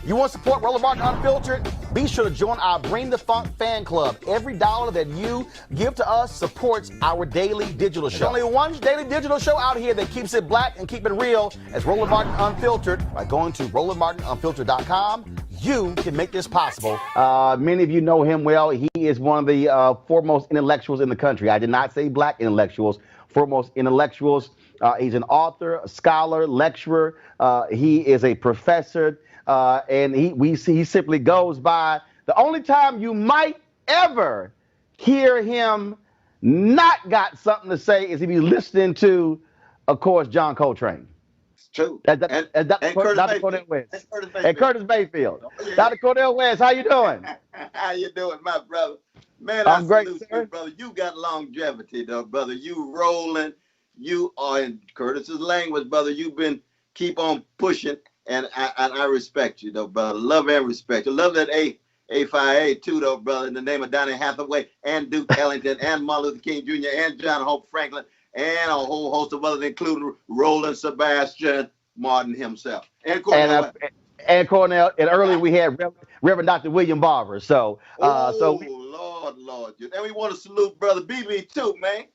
You want to support Roland Martin Unfiltered? Be sure to join our Bring the Funk fan club. Every dollar that you give to us supports our daily digital show. There's only one daily digital show out here that keeps it black and keep it real as Roland Martin Unfiltered. By going to RolandMartinUnfiltered.com, you can make this possible. Many of you know him well. He is one of the foremost intellectuals in the country. I did not say black intellectuals, foremost intellectuals. He's an author, a scholar, lecturer. He is a professor. And he simply goes by. The only time you might ever hear him not got something to say is if he's listening to, of course, John Coltrane. It's true. Dr. Cornel West. And Curtis Mayfield. Oh, yeah. Dr. Cornel West, how you doing? How you doing, my brother? Man, I'm great, sir. You, brother. You got longevity, though, brother. You rolling. You are, in Curtis's language, brother. You've been keep on pushing. And I respect you, though, brother. Love and respect. I love that A5A, too, though, brother, in the name of Donny Hathaway and Duke Ellington and Martin Luther King Jr. and John Hope Franklin and a whole host of others, including Roland Sebastian Martin himself. And Cornel. And Cornel. And earlier we had Reverend Dr. William Barber. So, Lord. And we want to salute Brother BB, too, man.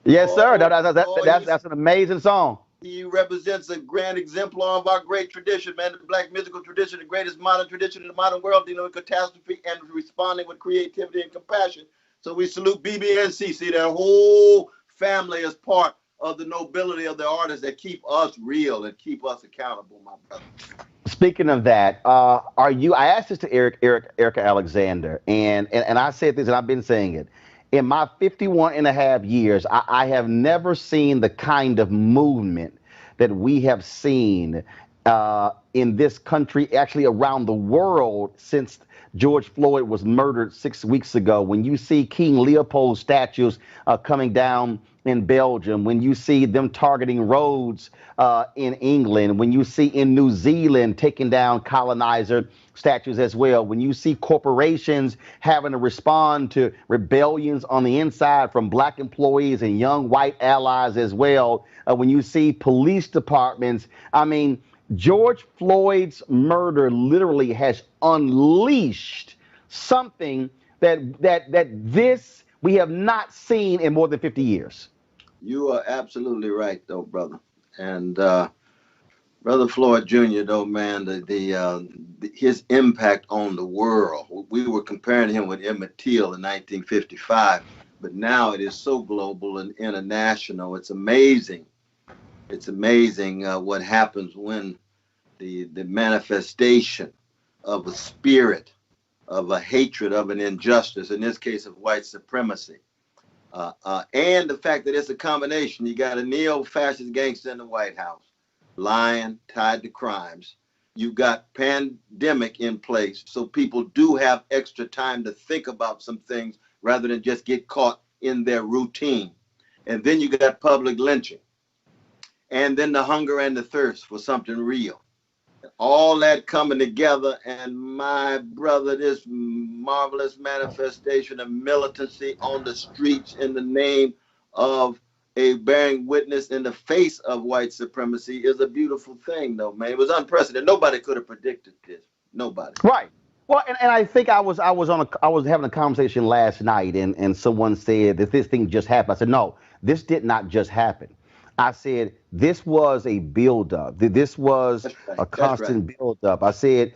Yes, sir. That's an amazing song. He represents a grand exemplar of our great tradition, man, the black musical tradition, the greatest modern tradition in the modern world, dealing with catastrophe and responding with creativity and compassion. So we salute BB and CC. Their whole family is part of the nobility of the artists that keep us real and keep us accountable, my brother. Speaking of that, I asked this to Erica Alexander, and I said this, and I've been saying it. In my 51 and a half years, I have never seen the kind of movement that we have seen in this country, actually around the world, since George Floyd was murdered 6 weeks ago. When you see King Leopold statues coming down in Belgium, when you see them targeting roads in England, when you see in New Zealand taking down colonizer statues as well, when you see corporations having to respond to rebellions on the inside from black employees and young white allies as well, when you see police departments, I mean, George Floyd's murder literally has unleashed something that this we have not seen in more than 50 years. You are absolutely right, though, brother. And Brother Floyd Jr., though, man, his impact on the world. We were comparing him with Emmett Till in 1955, but now it is so global and international. It's amazing. It's amazing what happens when the manifestation of a spirit, of a hatred, of an injustice, in this case of white supremacy, and the fact that it's a combination. You got a neo-fascist gangster in the White House, lying, tied to crimes. You've got pandemic in place, so people do have extra time to think about some things rather than just get caught in their routine. And then you got public lynching. And then the hunger and the thirst for something real. All that coming together, and my brother, this marvelous manifestation of militancy on the streets in the name of a bearing witness in the face of white supremacy is a beautiful thing, though, man. It was unprecedented. Nobody could have predicted this. Nobody. Right. Well, and I think I was having a conversation last night, and someone said that this thing just happened. I said, no, this did not just happen. I said this was a buildup. This was a constant buildup. I said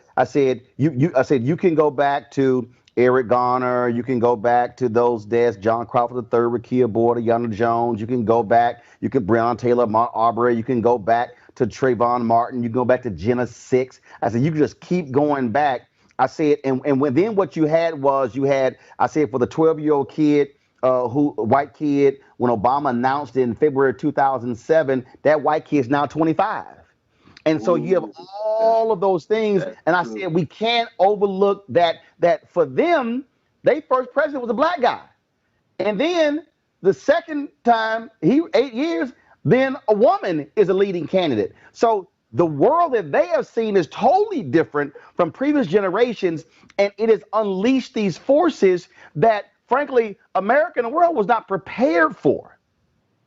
you can go back to Eric Garner. You can go back to those deaths, John Crawford III, Rekia Boarder, Yana Jones. You can go back. You can Breonna Taylor, Mark Arbery. You can go back to Trayvon Martin. You can go back to Jenna Six. I said you can just keep going back. I said, and then what you had was I said for the 12-year-old kid. White kid, when Obama announced in February 2007, that white kid is now 25. And so you have all of those things. And I said, we can't overlook that for them, their first president was a black guy. And then the second time, 8 years, then a woman is a leading candidate. So the world that they have seen is totally different from previous generations. And it has unleashed these forces that, frankly, America and the world was not prepared for.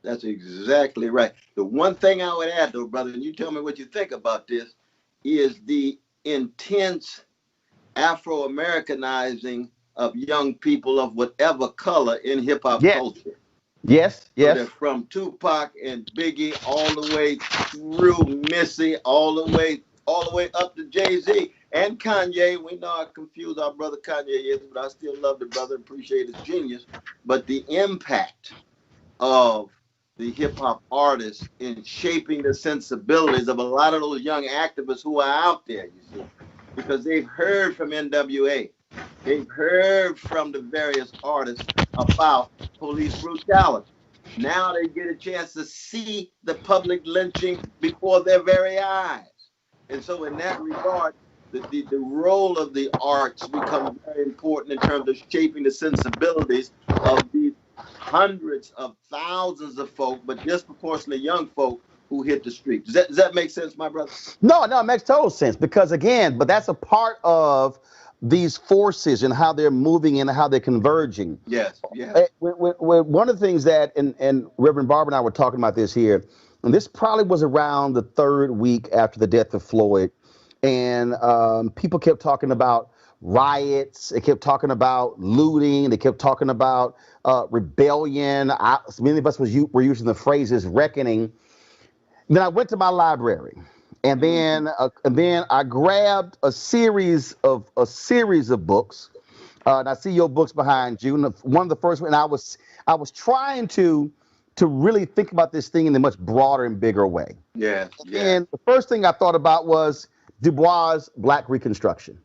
That's exactly right. The one thing I would add, though, brother, and you tell me what you think about this, is the intense Afro-Americanizing of young people of whatever color in hip-hop culture. Yes. So from Tupac and Biggie all the way through Missy, all the way up to Jay-Z and Kanye. We know how confused our brother Kanye is, but I still love the brother, appreciate his genius. But the impact of the hip-hop artists in shaping the sensibilities of a lot of those young activists who are out there, you see, because they've heard from NWA. They've heard from the various artists about police brutality. Now they get a chance to see the public lynching before their very eyes. And so in that regard, the role of the arts becomes very important in terms of shaping the sensibilities of these hundreds of thousands of folk, but disproportionately young folk who hit the streets. Does that make sense, my brother? No, it makes total sense because, again, but that's a part of these forces and how they're moving and how they're converging. Yes. One of the things that, and Reverend Barber and I were talking about this here, and this probably was around the third week after the death of Floyd, and people kept talking about riots, they kept talking about looting, they kept talking about rebellion. Many of us were using the phrases reckoning. Then I went to my library, and then I grabbed a series of books. And I see your books behind you. And one of the first ones, I was trying to really think about this thing in a much broader and bigger way. Yeah. And the first thing I thought about was Du Bois' Black Reconstruction.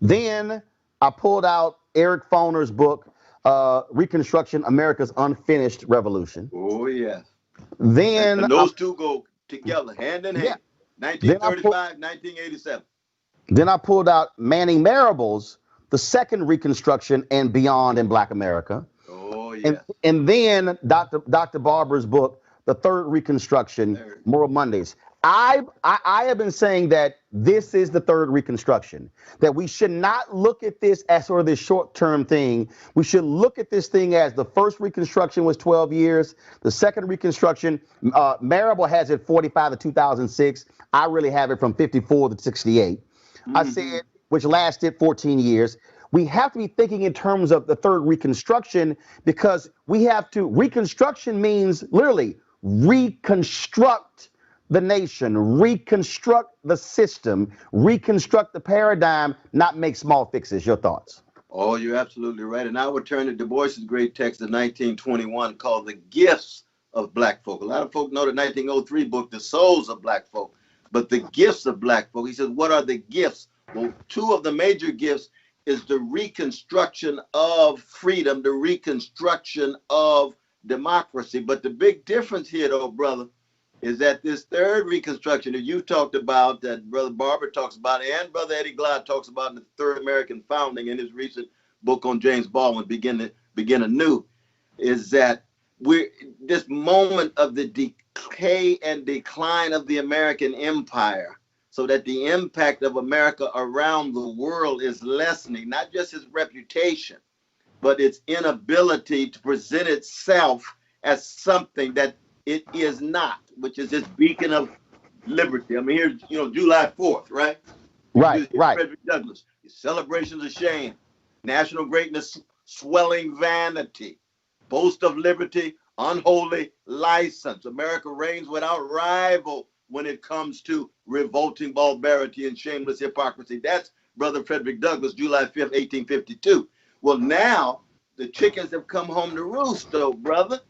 Then I pulled out Eric Foner's book, Reconstruction, America's Unfinished Revolution. Oh, yeah. Then and those two go together, hand in Yeah. hand. 1935, 1987. Then I pulled out Manning Marable's The Second Reconstruction and Beyond in Black America. Oh, And, yeah. and then Dr. Barber's book, The Third Reconstruction, Moral Mondays. I have been saying that this is the third Reconstruction, that we should not look at this as sort of this short-term thing. We should look at this thing as the first Reconstruction was 12 years. The second Reconstruction, Marable has it 45 to 2006. I really have it from 54 to 68. I said, which lasted 14 years. We have to be thinking in terms of the third Reconstruction, because Reconstruction means literally reconstruct the nation, reconstruct the system, reconstruct the paradigm, not make small fixes. Your thoughts? Oh, you're absolutely right. And I would turn to Du Bois's great text of 1921 called The Gifts of Black Folk. A lot of folk know the 1903 book, The Souls of Black Folk, but the gifts of Black folk. He says, what are the gifts? Well, two of the major gifts is the reconstruction of freedom, the reconstruction of democracy. But the big difference here, though, brother, is that this third Reconstruction that you talked about, that Brother Barber talks about, and Brother Eddie Glaude talks about in the Third American Founding in his recent book on James Baldwin, Begin Anew, is that we're this moment of the decay and decline of the American empire, so that the impact of America around the world is lessening, not just its reputation, but its inability to present itself as something that it is not, which is this beacon of liberty. I mean, here's, July 4th, right? Right. Frederick Douglass, celebrations of shame, national greatness, swelling vanity, boast of liberty, unholy license. America reigns without rival when it comes to revolting barbarity and shameless hypocrisy. That's Brother Frederick Douglass, July 5th, 1852. Well, now the chickens have come home to roost, though, brother.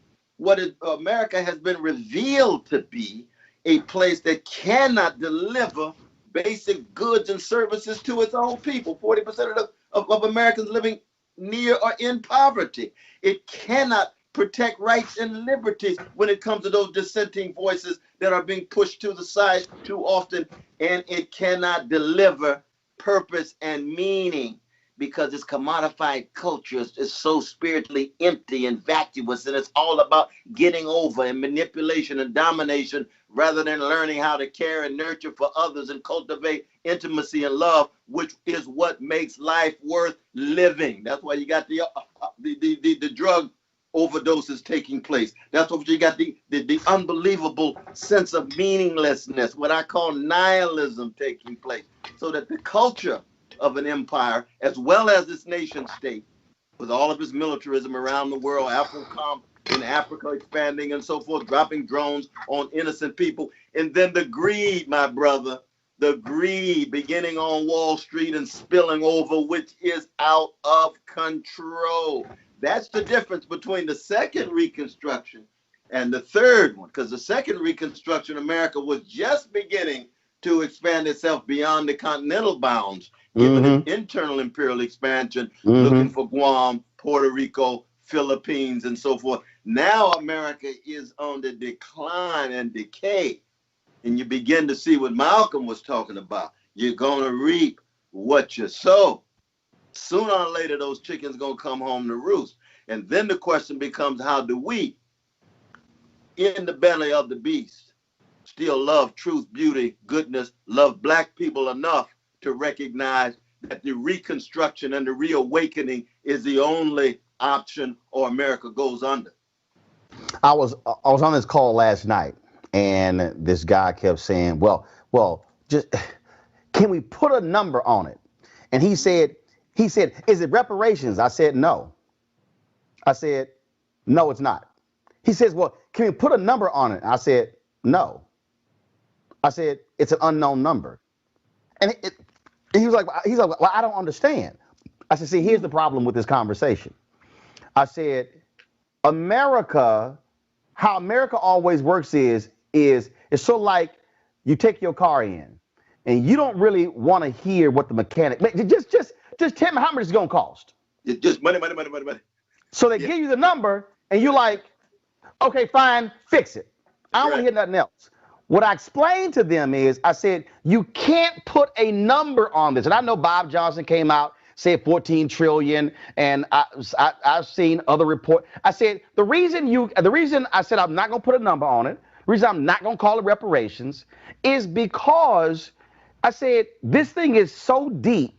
America has been revealed to be a place that cannot deliver basic goods and services to its own people. 40% of Americans living near or in poverty. It cannot protect rights and liberties when it comes to those dissenting voices that are being pushed to the side too often. And it cannot deliver purpose and meaning, because its commodified culture is so spiritually empty and vacuous, and it's all about getting over and manipulation and domination, rather than learning how to care and nurture for others and cultivate intimacy and love, which is what makes life worth living. That's why you got the drug overdoses taking place. That's what you got, the unbelievable sense of meaninglessness, what I call nihilism, taking place, so that the culture of an empire, as well as its nation state, with all of its militarism around the world, AFRICOM in Africa expanding and so forth, dropping drones on innocent people, and then the greed, my brother, the greed beginning on Wall Street and spilling over, which is out of control. That's the difference between the second Reconstruction and the third one, because the second Reconstruction, America was just beginning to expand itself beyond the continental bounds, given its internal imperial expansion, looking for Guam, Puerto Rico, Philippines, and so forth. Now America is on the decline and decay. And you begin to see what Malcolm was talking about. You're going to reap what you sow. Sooner or later, those chickens going to come home to roost. And then the question becomes, how do we, in the belly of the beast, still love truth, beauty, goodness, love Black people enough to recognize that the reconstruction and the reawakening is the only option, or America goes under? I was on this call last night, and this guy kept saying, well, just can we put a number on it? And he said, is it reparations? I said, no. I said, no, it's not. He says, well, can we put a number on it? I said, no. I said, it's an unknown number. And he was like, well, I don't understand. I said, see, here's the problem with this conversation. I said, how America always works is it's so like you take your car in and you don't really want to hear what the mechanic, just tell me how much it's going to cost. It's just money. So they give you the number and you're like, okay, fine, fix it. I don't want to hear nothing else. what I explained to them is, I said, you can't put a number on this. And I know Bob Johnson came out, said 14 trillion, and I've seen other reports. I said, the reason I said I'm not going to put a number on it, the reason I'm not going to call it reparations, is because I said, this thing is so deep,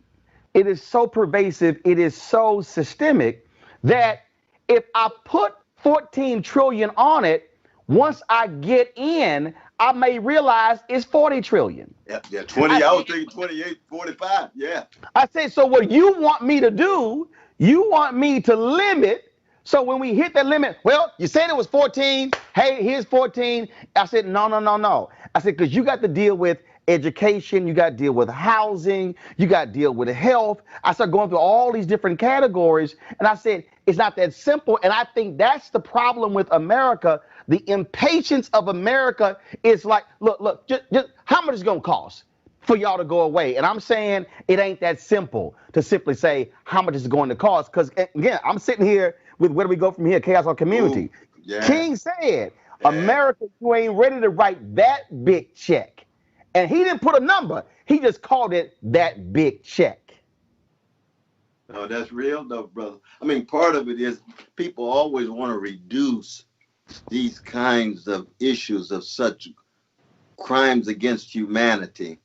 it is so pervasive, it is so systemic, that if I put 14 trillion on it, once I get in, I may realize it's 40 trillion. Yeah, 20, I was thinking 28, 45, yeah. I said, so what you want me to do, you want me to limit, so when we hit that limit, well, you said it was 14, hey, here's 14. I said, no. I said, because you got to deal with education, you got to deal with housing, you got to deal with health. I started going through all these different categories, and I said, it's not that simple, and I think that's the problem with America. The impatience of America is like, look, just how much is it going to cost for y'all to go away? And I'm saying it ain't that simple to simply say how much is it going to cost, because, again, I'm sitting here with where do we go from here, chaos or community. Ooh, yeah. King said, America, you ain't ready to write that big check. And he didn't put a number. He just called it that big check. No, that's real, though, brother. I mean, part of it is people always want to reduce these kinds of issues of such crimes against humanity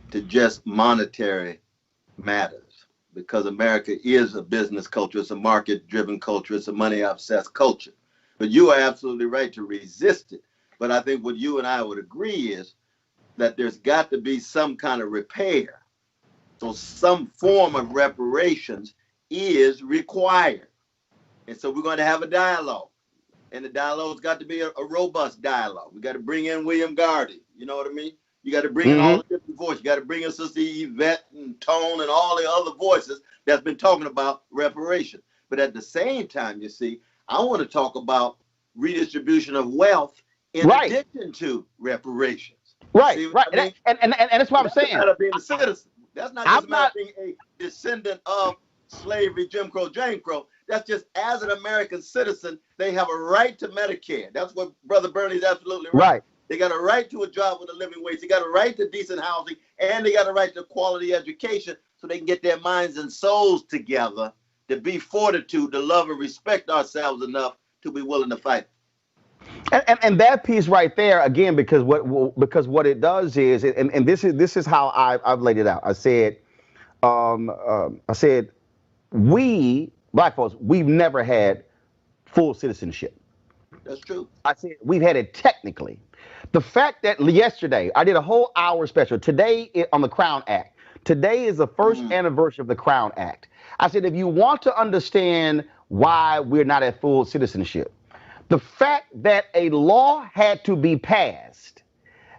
to just monetary matters, because America is a business culture. It's a market-driven culture. It's a money-obsessed culture. But you are absolutely right to resist it. But I think what you and I would agree is that there's got to be some kind of repair. So some form of reparations is required. And so we're going to have a dialogue. And the dialogue's got to be a robust dialogue. We got to bring in William Gardy. You know what I mean? You got to bring in all the different voices. You got to bring in Sister Yvette and Tone and all the other voices that's been talking about reparations. But at the same time, you see, I want to talk about redistribution of wealth in addition to reparations. Right. I mean? And that's what I'm saying. That's not being a citizen. That's not just about being a descendant of slavery, Jim Crow, Jane Crow. That's just as an American citizen, they have a right to Medicare. That's what Brother Bernie's absolutely right. They got a right to a job with a living wage. They got a right to decent housing, and they got a right to quality education so they can get their minds and souls together to be fortitude, to love and respect ourselves enough to be willing to fight. And that piece right there, again, because what it does is, and this is how I've laid it out. I said, we Black folks, we've never had full citizenship. That's true. I said we've had it technically. The fact that yesterday I did a whole hour special today on the Crown Act. Today is the first anniversary of the Crown Act. I said, if you want to understand why we're not at full citizenship, the fact that a law had to be passed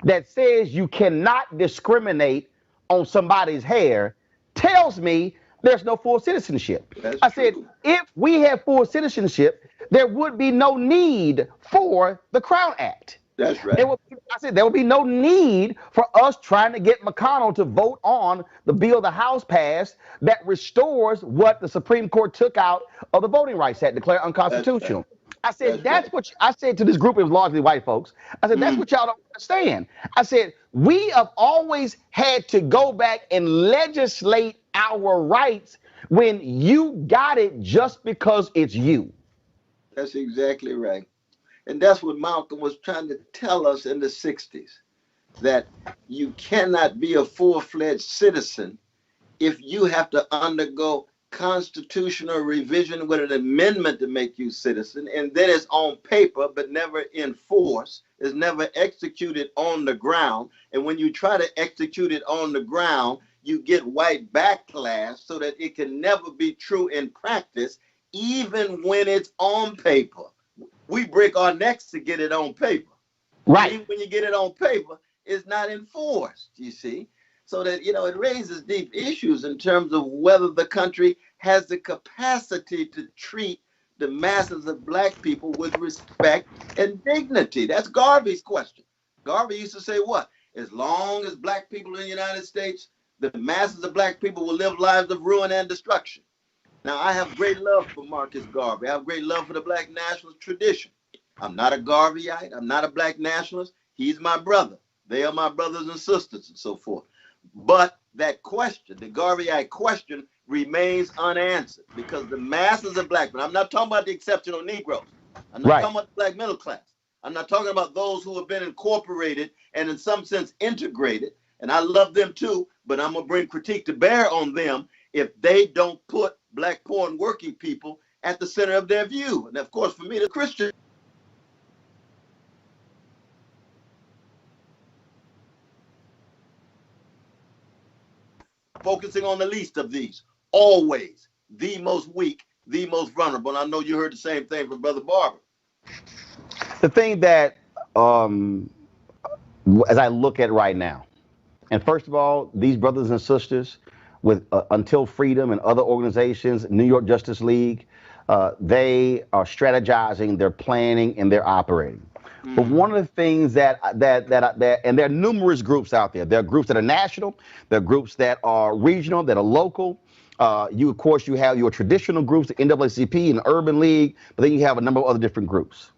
that says you cannot discriminate on somebody's hair tells me there's no full citizenship. I said, if we had full citizenship, there would be no need for the Crown Act. That's right. There would be no need for us trying to get McConnell to vote on the bill the House passed that restores what the Supreme Court took out of the Voting Rights Act, declared unconstitutional. I said, I said to this group of largely white folks, I said, that's what y'all don't understand. I said, we have always had to go back and legislate our rights when you got it just because it's you. That's exactly right. And that's what Malcolm was trying to tell us in the 60s, that you cannot be a full-fledged citizen if you have to undergo constitutional revision with an amendment to make you citizen, and then it's on paper but never enforced, is never executed on the ground. And when you try to execute it on the ground, you get white backlash so that it can never be true in practice, even when it's on paper. We break our necks to get it on paper. Right. Even when you get it on paper, it's not enforced, you see. So that, you know, it raises deep issues in terms of whether the country has the capacity to treat the masses of Black people with respect and dignity. That's Garvey's question. Garvey used to say what? As long as Black people in the United States, the masses of Black people will live lives of ruin and destruction. Now, I have great love for Marcus Garvey. I have great love for the Black nationalist tradition. I'm not a Garveyite. I'm not a Black nationalist. He's my brother. They are my brothers and sisters and so forth. But that question, the Garvey question, remains unanswered because the masses of black men, I'm not talking about the exceptional Negroes. I'm not talking about the black middle class. I'm not talking about those who have been incorporated and in some sense integrated. And I love them too, but I'm going to bring critique to bear on them if they don't put black poor and working people at the center of their view. And of course, for me, the Christian, focusing on the least of these, always the most weak, the most vulnerable. And I know you heard the same thing from Brother Barber. The thing that, as I look at right now, and first of all, these brothers and sisters with Until Freedom and other organizations, New York Justice League, they are strategizing, they're planning, and they're operating. But one of the things that and there are numerous groups out there. There are groups that are national, there are groups that are regional, that are local. Of course, you have your traditional groups, the NAACP and the Urban League, but then you have a number of other different groups.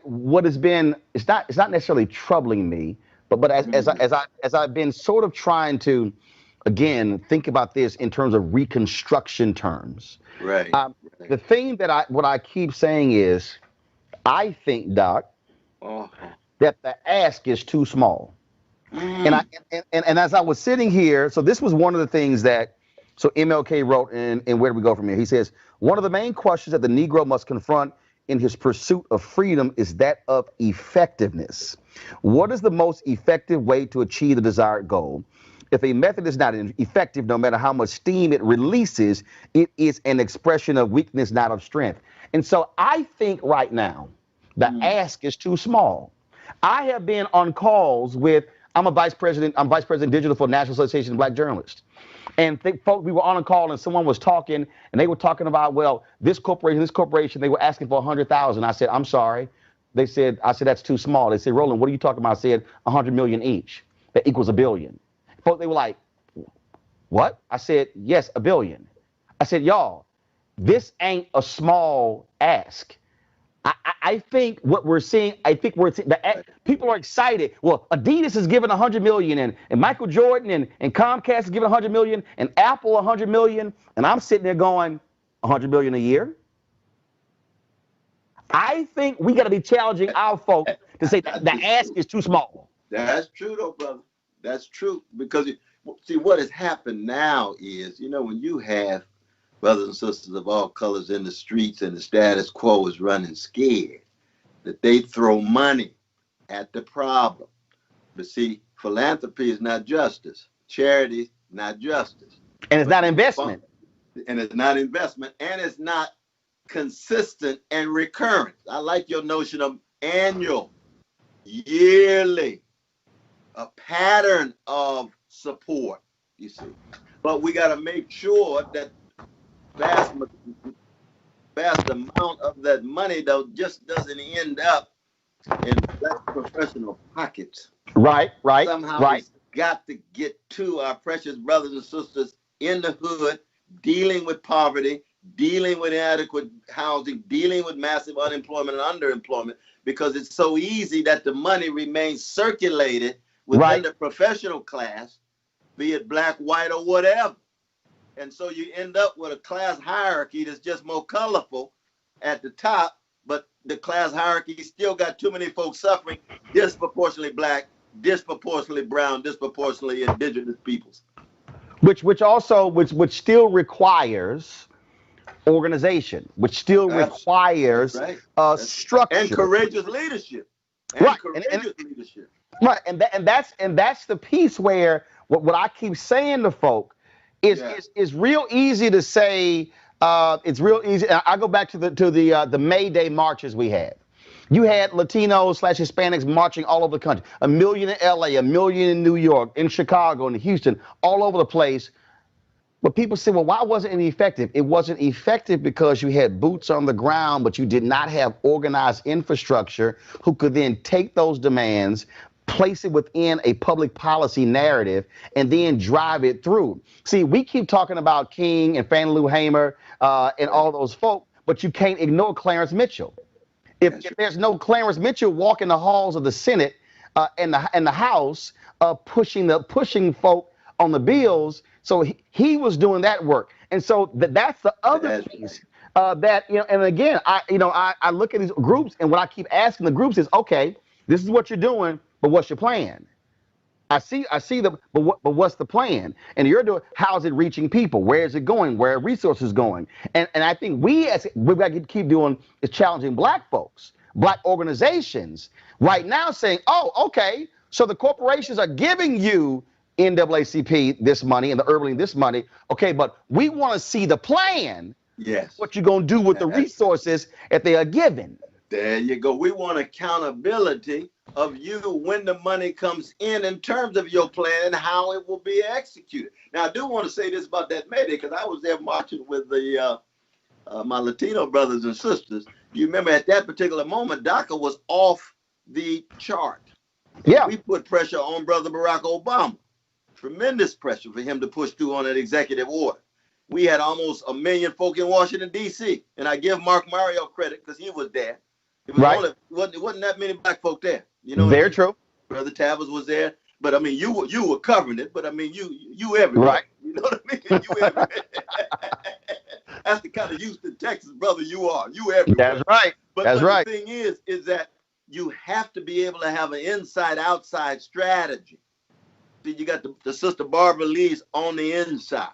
What has been, it's not necessarily troubling me, but as I've been sort of trying to, again, think about this in terms of reconstruction terms. Right. The thing that what I keep saying is, I think, Doc, that the ask is too small. And as I was sitting here, so this was one of the things that, so MLK wrote in Where Do We Go From Here? He says, one of the main questions that the Negro must confront in his pursuit of freedom is that of effectiveness. What is the most effective way to achieve the desired goal? If a method is not effective, no matter how much steam it releases, it is an expression of weakness, not of strength. And so I think right now, the ask is too small. I have been on calls with, I'm vice president digital for National Association of Black Journalists. And we were on a call and someone was talking and they were talking about, well, this corporation, they were asking for 100,000. I said, I'm sorry. I said, that's too small. They said, Roland, what are you talking about? I said, 100 million each. That equals $1 billion. Folks, they were like, what? I said, yes, $1 billion. I said, y'all, this ain't a small ask. I think what we're seeing, people are excited. Well, Adidas is giving 100 million and Michael Jordan and Comcast is giving 100 million and Apple 100 million. And I'm sitting there going, 100 million a year? I think we got to be challenging our folks to say that the ask is too small. That's true though, brother. That's true. Because see, what has happened now is, when you have brothers and sisters of all colors in the streets and the status quo is running scared, that they throw money at the problem. But see, philanthropy is not justice. Charity, not justice. And it's not investment. And it's not investment. And it's not consistent and recurrent. I like your notion of annual, yearly, a pattern of support, you see. But we got to make sure that vast amount of that money though just doesn't end up in black professional pockets. Right. Somehow it's got to get to our precious brothers and sisters in the hood, dealing with poverty, dealing with inadequate housing, dealing with massive unemployment and underemployment, because it's so easy that the money remains circulated within the professional class, be it black, white, or whatever. And so you end up with a class hierarchy that's just more colorful at the top, but the class hierarchy still got too many folks suffering, disproportionately black, disproportionately brown, disproportionately indigenous peoples. Which still requires organization, which still requires structure. And courageous leadership. Leadership. Right, and that's the piece where what I keep saying to folk, it's real easy to say. It's real easy. I go back to the May Day marches we had. You had Latinos/Hispanics marching all over the country. 1 million in LA, 1 million in New York, in Chicago, in Houston, all over the place. But people say, well, why wasn't it effective? It wasn't effective because you had boots on the ground, but you did not have organized infrastructure who could then take those demands, place it within a public policy narrative, and then drive it through. See, we keep talking about King and Fannie Lou Hamer and all those folk, but you can't ignore Clarence Mitchell. If there's no Clarence Mitchell walking the halls of the Senate and the House pushing folk on the bills, so he was doing that work, and so that's the other piece that And again, I look at these groups, and what I keep asking the groups is, okay, this is what you're doing, but what's your plan? I see but what's the plan? And you're doing, how's it reaching people? Where is it going? Where are resources going? And I think we got to keep doing is challenging black folks, black organizations right now saying, oh, okay, so the corporations are giving you NAACP this money and the Urban this money. Okay, but we want to see the plan. Yes. What you're going to do with the resources that they are given. There you go. We want accountability of you when the money comes in terms of your plan and how it will be executed. Now, I do want to say this about that Mayday, because I was there marching with my Latino brothers and sisters. You remember at that particular moment, DACA was off the chart. Yeah. We put pressure on Brother Barack Obama. Tremendous pressure for him to push through on that executive order. We had almost 1 million folk in Washington, D.C. And I give Mark Mario credit because he was there. It was wasn't that many black folk there. Very true. Brother Tavis was there. But I mean, you were covering it. But I mean, you everywhere. Right. You know what I mean? You everywhere. That's the kind of Houston, Texas brother you are. You everywhere. That's right. But the thing is that you have to be able to have an inside-outside strategy. See, you got the Sister Barbara Lee's on the inside.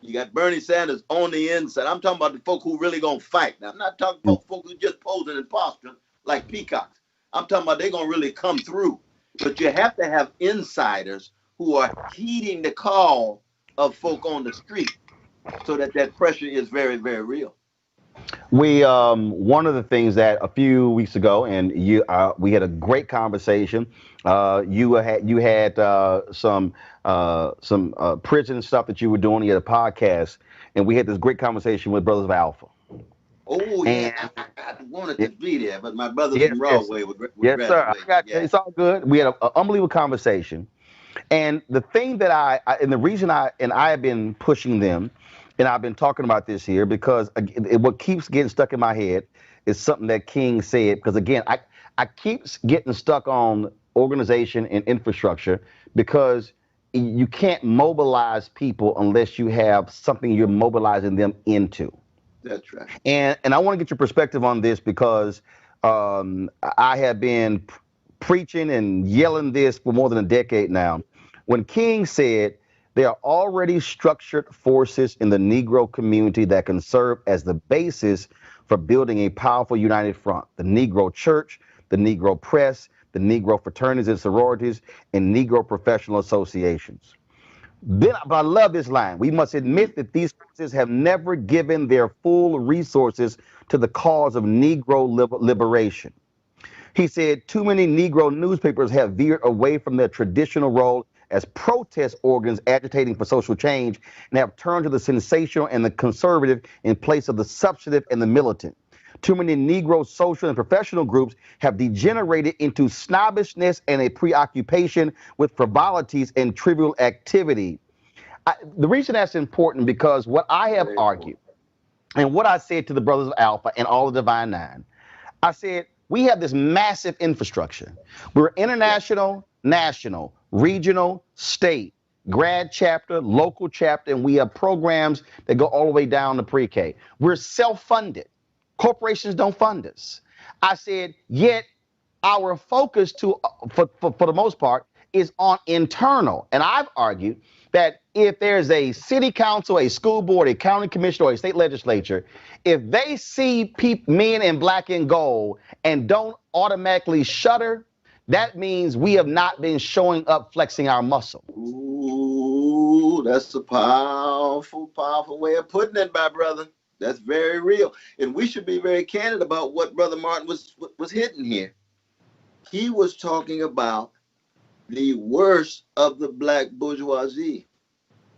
You got Bernie Sanders on the inside. I'm talking about the folk who really gonna fight. Now, I'm not talking about folk who just posing and posturing like peacocks. I'm talking about they're gonna really come through. But you have to have insiders who are heeding the call of folk on the street, so that pressure is very, very real. We one of the things that a few weeks ago, and we had a great conversation. You had some prison stuff that you were doing. You had a podcast, and we had this great conversation with Brothers of Alpha. Oh yeah, I wanted to be there, but my brothers from Broadway were yes, sir. It's all good. We had an unbelievable conversation, and the thing that and the reason I have been pushing them. And I've been talking about this here because what keeps getting stuck in my head is something that King said. Because again, I keep getting stuck on organization and infrastructure because you can't mobilize people unless you have something you're mobilizing them into. That's right. And I want to get your perspective on this because I have been preaching and yelling this for more than a decade now. When King said, there are already structured forces in the Negro community that can serve as the basis for building a powerful united front. The Negro Church, the Negro Press, the Negro fraternities and sororities, and Negro professional associations. But I love this line. We must admit that these forces have never given their full resources to the cause of Negro liberation. He said, too many Negro newspapers have veered away from their traditional role as protest organs agitating for social change and have turned to the sensational and the conservative in place of the substantive and the militant. Too many Negro social and professional groups have degenerated into snobbishness and a preoccupation with frivolities and trivial activity. The reason that's important because what I have argued and what I said to the Brothers of Alpha and all the Divine Nine, I said, we have this massive infrastructure. We're international, national, regional, state, grad chapter, local chapter, and we have programs that go all the way down to pre-K. We're self-funded. Corporations don't fund us. I said, yet our focus for the most part is on internal. And I've argued that if there's a city council, a school board, a county commission, or a state legislature, if they see men in black and gold and don't automatically shudder, that means we have not been showing up, flexing our muscle. Ooh, that's a powerful, powerful way of putting it, my brother. That's very real. And we should be very candid about what Brother Martin was hitting here. He was talking about the worst of the black bourgeoisie,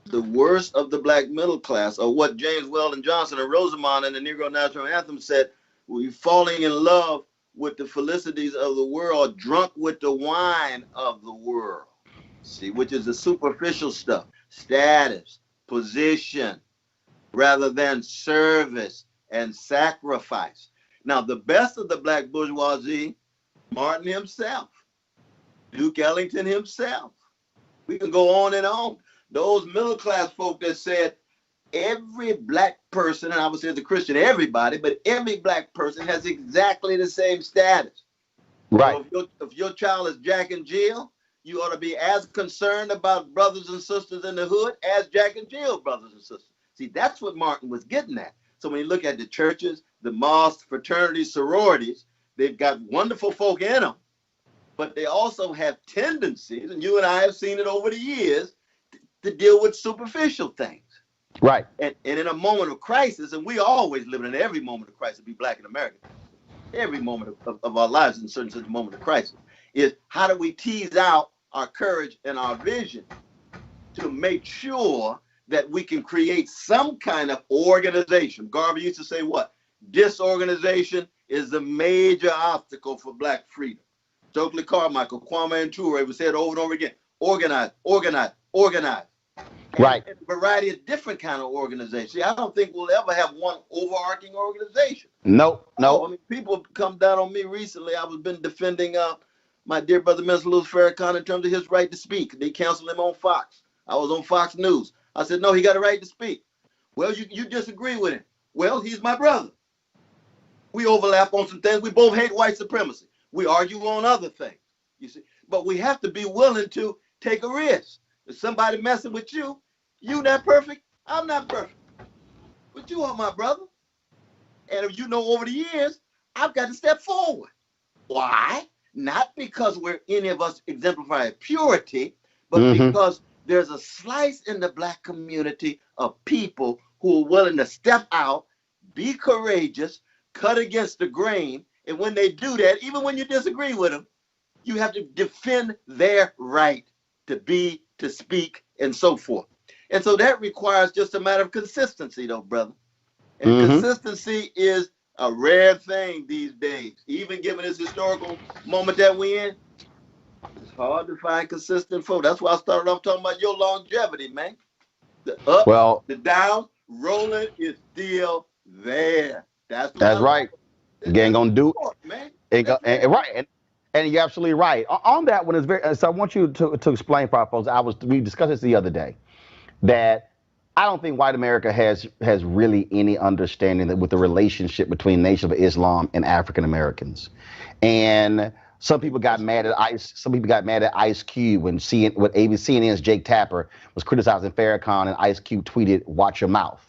the worst of the black middle class, or what James Weldon Johnson and Rosamond in the Negro National Anthem said, we're falling in love with the felicities of the world, drunk with the wine of the world. See, which is the superficial stuff, status, position, rather than service and sacrifice. Now, the best of the black bourgeoisie, Martin himself, Duke Ellington himself. We can go on and on. Those middle class folk that said every black person, and I would say as a Christian, everybody, but every black person has exactly the same status. Right. So if your child is Jack and Jill, you ought to be as concerned about brothers and sisters in the hood as Jack and Jill brothers and sisters. See, that's what Martin was getting at. So when you look at the churches, the mosques, fraternities, sororities, they've got wonderful folk in them, but they also have tendencies, and you and I have seen it over the years, to deal with superficial things. Right. And in a moment of crisis, and we always live in every moment of crisis, be black in America, every moment of our lives in certain such moment of crisis, is how do we tease out our courage and our vision to make sure that we can create some kind of organization. Garvey used to say what? Disorganization is the major obstacle for black freedom. Stokely Carmichael, Kwame Nkrumah would say it over and over again. Organize, organize, organize. Right. And a variety of different kind of organizations. See, I don't think we'll ever have one overarching organization. No. I mean, people come down on me recently. I was been defending my dear brother, Mr. Louis Farrakhan, in terms of his right to speak. They canceled him on Fox. I was on Fox News. I said, no, he got a right to speak. Well, you disagree with him. Well, he's my brother. We overlap on some things. We both hate white supremacy. We argue on other things, you see. But we have to be willing to take a risk. If somebody messing with you, you not perfect, I'm not perfect. But you are my brother. And if you know over the years, I've got to step forward. Why? Not because any of us exemplify purity, but because there's a slice in the black community of people who are willing to step out, be courageous, cut against the grain. And when they do that, even when you disagree with them, you have to defend their right to be, to speak, and so forth. And so that requires just a matter of consistency, though, brother. And consistency is a rare thing these days. Even given this historical moment that we're in, it's hard to find consistent folk. That's why I started off talking about your longevity, man. The up, the down, Roland is still there. That's right. You ain't gonna do it, man. Right. And you're absolutely right. On that one is very. So I want you to explain for our folks. We discussed this the other day, that I don't think white America has really any understanding that with the relationship between Nation of Islam and African Americans. And some people got mad at ICE. Some people got mad at Ice Cube when CNN's Jake Tapper was criticizing Farrakhan, and Ice Cube tweeted, "Watch your mouth."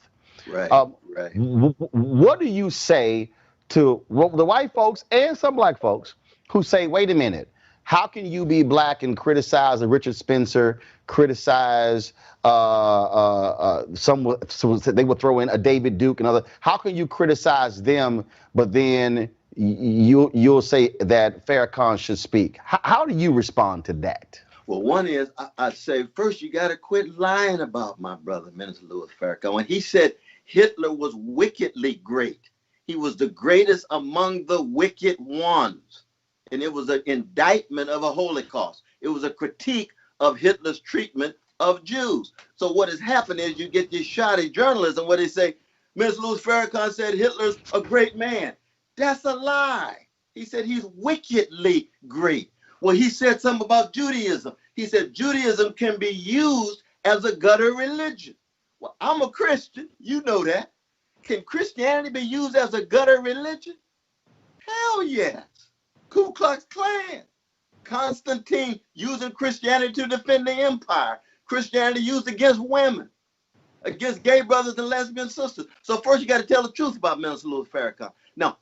Right. Right. What do you say to the white folks and some black folks who say, "Wait a minute, how can you be black and criticize a Richard Spencer, criticize some? So they would throw in a David Duke and other. How can you criticize them, but then you'll say that Farrakhan should speak?" How do you respond to that? Well, one is I say first you got to quit lying about my brother, Minister Louis Farrakhan. When he said Hitler was wickedly great, he was the greatest among the wicked ones. And it was an indictment of a Holocaust. It was a critique of Hitler's treatment of Jews. So what has happened is you get this shoddy journalism where they say, Ms. Louis Farrakhan said Hitler's a great man. That's a lie. He said he's wickedly great. Well, he said something about Judaism. He said Judaism can be used as a gutter religion. Well, I'm a Christian. You know that. Can Christianity be used as a gutter religion? Hell yes. Ku Klux Klan. Constantine using Christianity to defend the empire. Christianity used against women, against gay brothers and lesbian sisters. So first you got to tell the truth about Minister Louis Farrakhan. Now,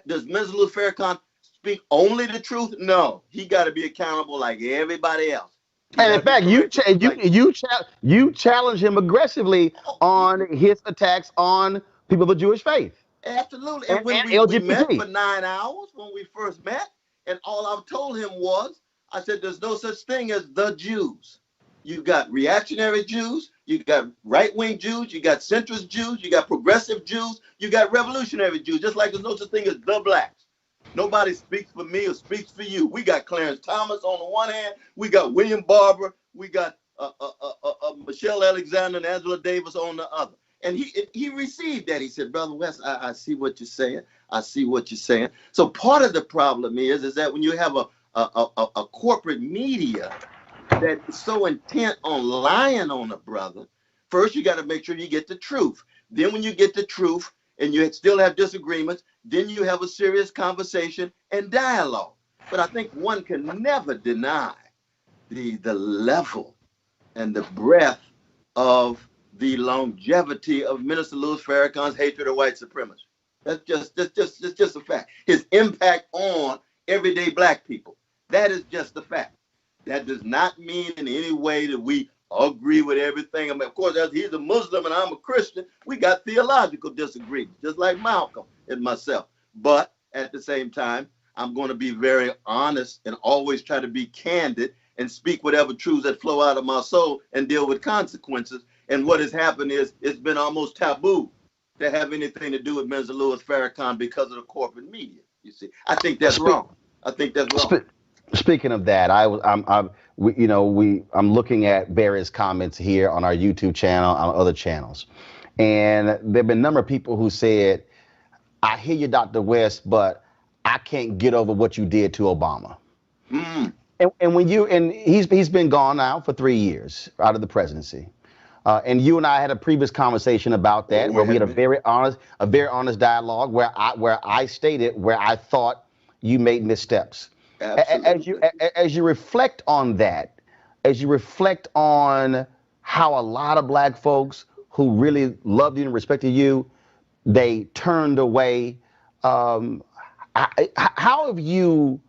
does Minister Louis Farrakhan speak only the truth? No. He got to be accountable like everybody else. And in fact, you challenge him aggressively on his attacks on people of the Jewish faith. Absolutely. And when we met for 9 hours, when we first met, and all I told him was, I said, there's no such thing as the Jews. You got reactionary Jews, you got right-wing Jews, you got centrist Jews, you got progressive Jews, you got revolutionary Jews, just like there's no such thing as the blacks. Nobody speaks for me or speaks for you. We got Clarence Thomas on the one hand, we got William Barber, we got Michelle Alexander and Angela Davis on the other. And he received that. He said, Brother West, I see what you're saying. I see what you're saying. So part of the problem is that when you have a corporate media that is so intent on lying on a brother, first you got to make sure you get the truth. Then when you get the truth and you still have disagreements, then you have a serious conversation and dialogue. But I think one can never deny the level and the breadth of the longevity of Minister Louis Farrakhan's hatred of white supremacy. That's just a fact. His impact on everyday black people. That is just a fact. That does not mean in any way that we agree with everything. I mean, of course, as he's a Muslim and I'm a Christian, we got theological disagreements, just like Malcolm and myself. But at the same time, I'm going to be very honest and always try to be candid and speak whatever truths that flow out of my soul and deal with consequences. And what has happened is it's been almost taboo to have anything to do with Mr. Louis Farrakhan because of the corporate media. You see, I think that's wrong. I think that's wrong. Speaking of that, I'm looking at various comments here on our YouTube channel, on other channels, and there've been a number of people who said, "I hear you, Dr. West, but I can't get over what you did to Obama." Mm. And he's been gone now for 3 years out of the presidency. And you and I had a previous conversation about that, where we had a very honest dialogue where I stated where I thought you made missteps. As you reflect on that, as you reflect on how a lot of black folks who really loved you and respected you, they turned away. How have you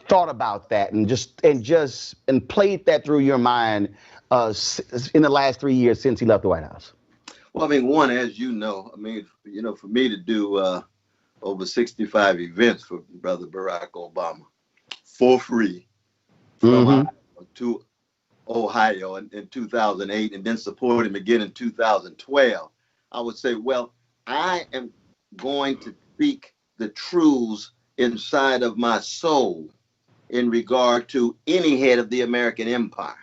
thought about that and played that through your mind in the last 3 years since he left the White House? Well, I mean, one, as you know, for me to do over 65 events for Brother Barack Obama for free from Ohio to Ohio in 2008, and then support him again in 2012, I would say, well, I am going to speak the truths inside of my soul in regard to any head of the American empire.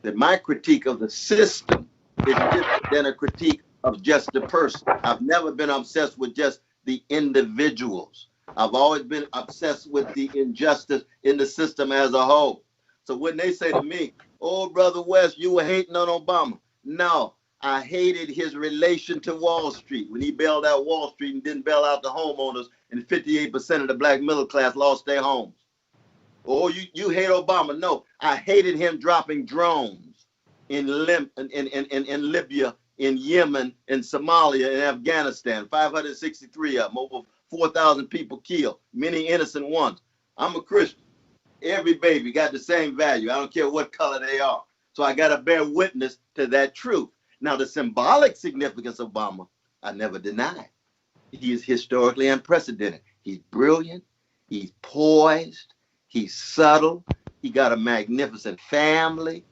That my critique of the system is different than a critique of just the person. I've never been obsessed with just the individuals. I've always been obsessed with the injustice in the system as a whole. So when they say to me, "Oh, Brother West, you were hating on Obama," no, I hated his relation to Wall Street when he bailed out Wall Street and didn't bail out the homeowners, and 58% of the black middle class lost their homes. Oh, you hate Obama. No, I hated him dropping drones in Libya, in Yemen, in Somalia, in Afghanistan. 563 of them, over 4,000 people killed, many innocent ones. I'm a Christian. Every baby got the same value. I don't care what color they are. So I got to bear witness to that truth. Now, the symbolic significance of Obama, I never denied. He is historically unprecedented. He's brilliant. He's poised. He's subtle. He got a magnificent family.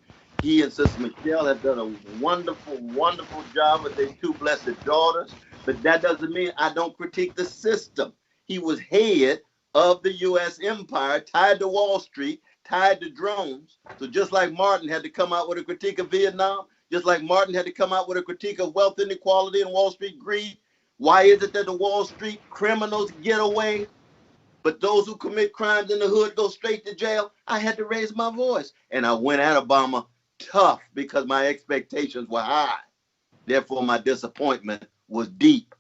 He and Sister Michelle have done a wonderful, wonderful job with their two blessed daughters. But that doesn't mean I don't critique the system. He was head of the U.S. empire, tied to Wall Street, tied to drones. So just like Martin had to come out with a critique of Vietnam, just like Martin had to come out with a critique of wealth inequality and Wall Street greed, why is it that the Wall Street criminals get away, but those who commit crimes in the hood go straight to jail? I had to raise my voice. And I went at Obama tough because my expectations were high. Therefore, my disappointment was deep.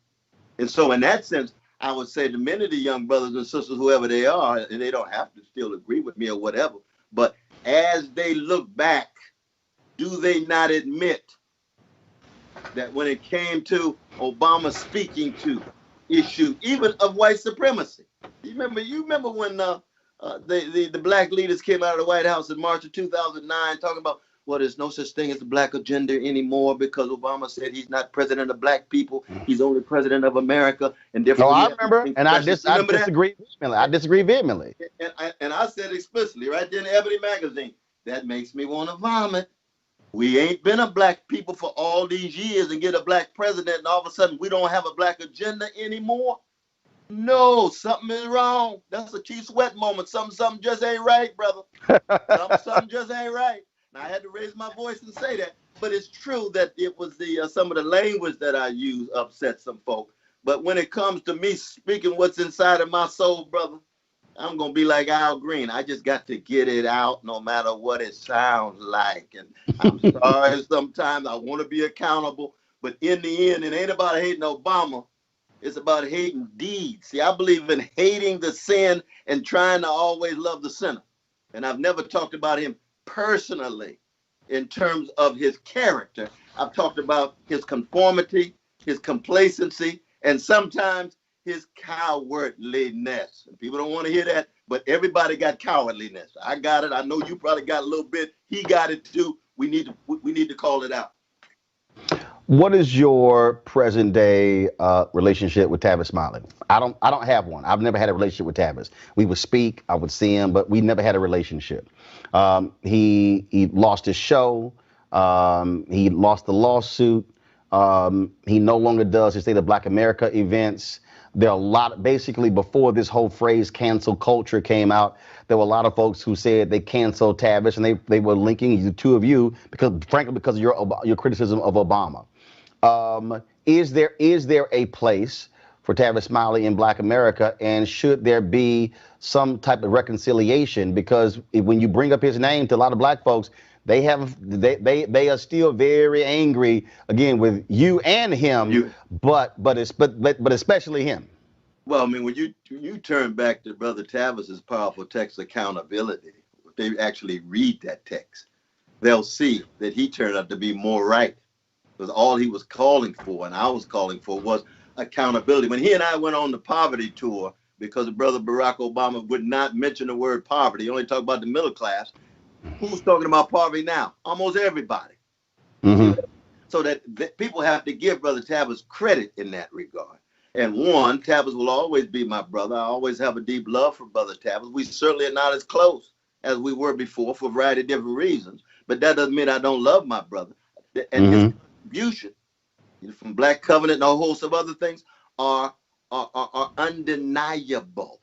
And so in that sense, I would say to many of the young brothers and sisters, whoever they are, and they don't have to still agree with me or whatever, but as they look back, do they not admit that when it came to Obama speaking to issue, even of white supremacy? You remember when the black leaders came out of the White House in March of 2009 talking about, well, there's no such thing as the black agenda anymore because Obama said he's not president of black people. He's only president of America. And therefore, I remember, and I disagree vehemently. I disagree vehemently. And I said explicitly right there in Ebony magazine, that makes me want to vomit. We ain't been a black people for all these years and get a black president, and all of a sudden we don't have a black agenda anymore. No, something is wrong. That's a Keith Sweat moment. Something just ain't right, brother. Something just ain't right. Now, I had to raise my voice and say that. But it's true that it was the some of the language that I use upset some folk. But when it comes to me speaking what's inside of my soul, brother, I'm going to be like Al Green. I just got to get it out no matter what it sounds like. And I'm sorry sometimes I want to be accountable. But in the end, it ain't about hating Obama. It's about hating deeds. See, I believe in hating the sin and trying to always love the sinner. And I've never talked about him personally in terms of his character. I've talked about his conformity, his complacency, and sometimes his cowardliness. And people don't want to hear that, but everybody got cowardliness. I got it. I know you probably got a little bit. He got it too. We need to call it out. What is your present day relationship with Tavis Smiley? I don't have one. I've never had a relationship with Tavis. We would speak, I would see him, but we never had a relationship. He lost his show. He lost the lawsuit. He no longer does his State of Black America events. There are a lot, basically before this whole phrase cancel culture came out, there were a lot of folks who said they canceled Tavis, and they were linking the two of you frankly, because of your criticism of Obama. Is there a place for Tavis Smiley in Black America, and should there be some type of reconciliation? Because when you bring up his name to a lot of Black folks, they are still very angry again with you and him, but especially him. Well, I mean, when you turn back to Brother Tavis's powerful text, accountability, if they actually read that text, they'll see that he turned out to be more right. Because all he was calling for, and I was calling for, was accountability. When he and I went on the poverty tour, because Brother Barack Obama would not mention the word poverty, he only talked about the middle class. Who's talking about poverty now? Almost everybody. Mm-hmm. So that people have to give Brother Tavis credit in that regard. And one, Tavis will always be my brother. I always have a deep love for Brother Tavis. We certainly are not as close as we were before for a variety of different reasons. But that doesn't mean I don't love my brother. And his contribution from Black Covenant and a host of other things are undeniable.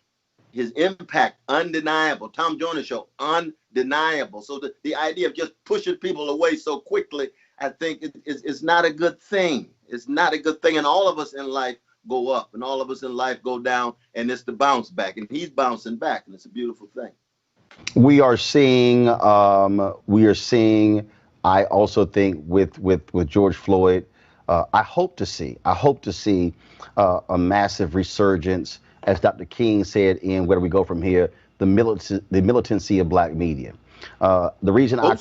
His impact, undeniable. Tom Joyner Show, undeniable. So the idea of just pushing people away so quickly, I think it's not a good thing. It's not a good thing. And all of us in life go up, and all of us in life go down, and it's the bounce back. And he's bouncing back, and it's a beautiful thing. We are seeing, I also think with George Floyd, I hope to see a massive resurgence, as Dr. King said in Where Do We Go From Here, the militancy of Black media. The reason I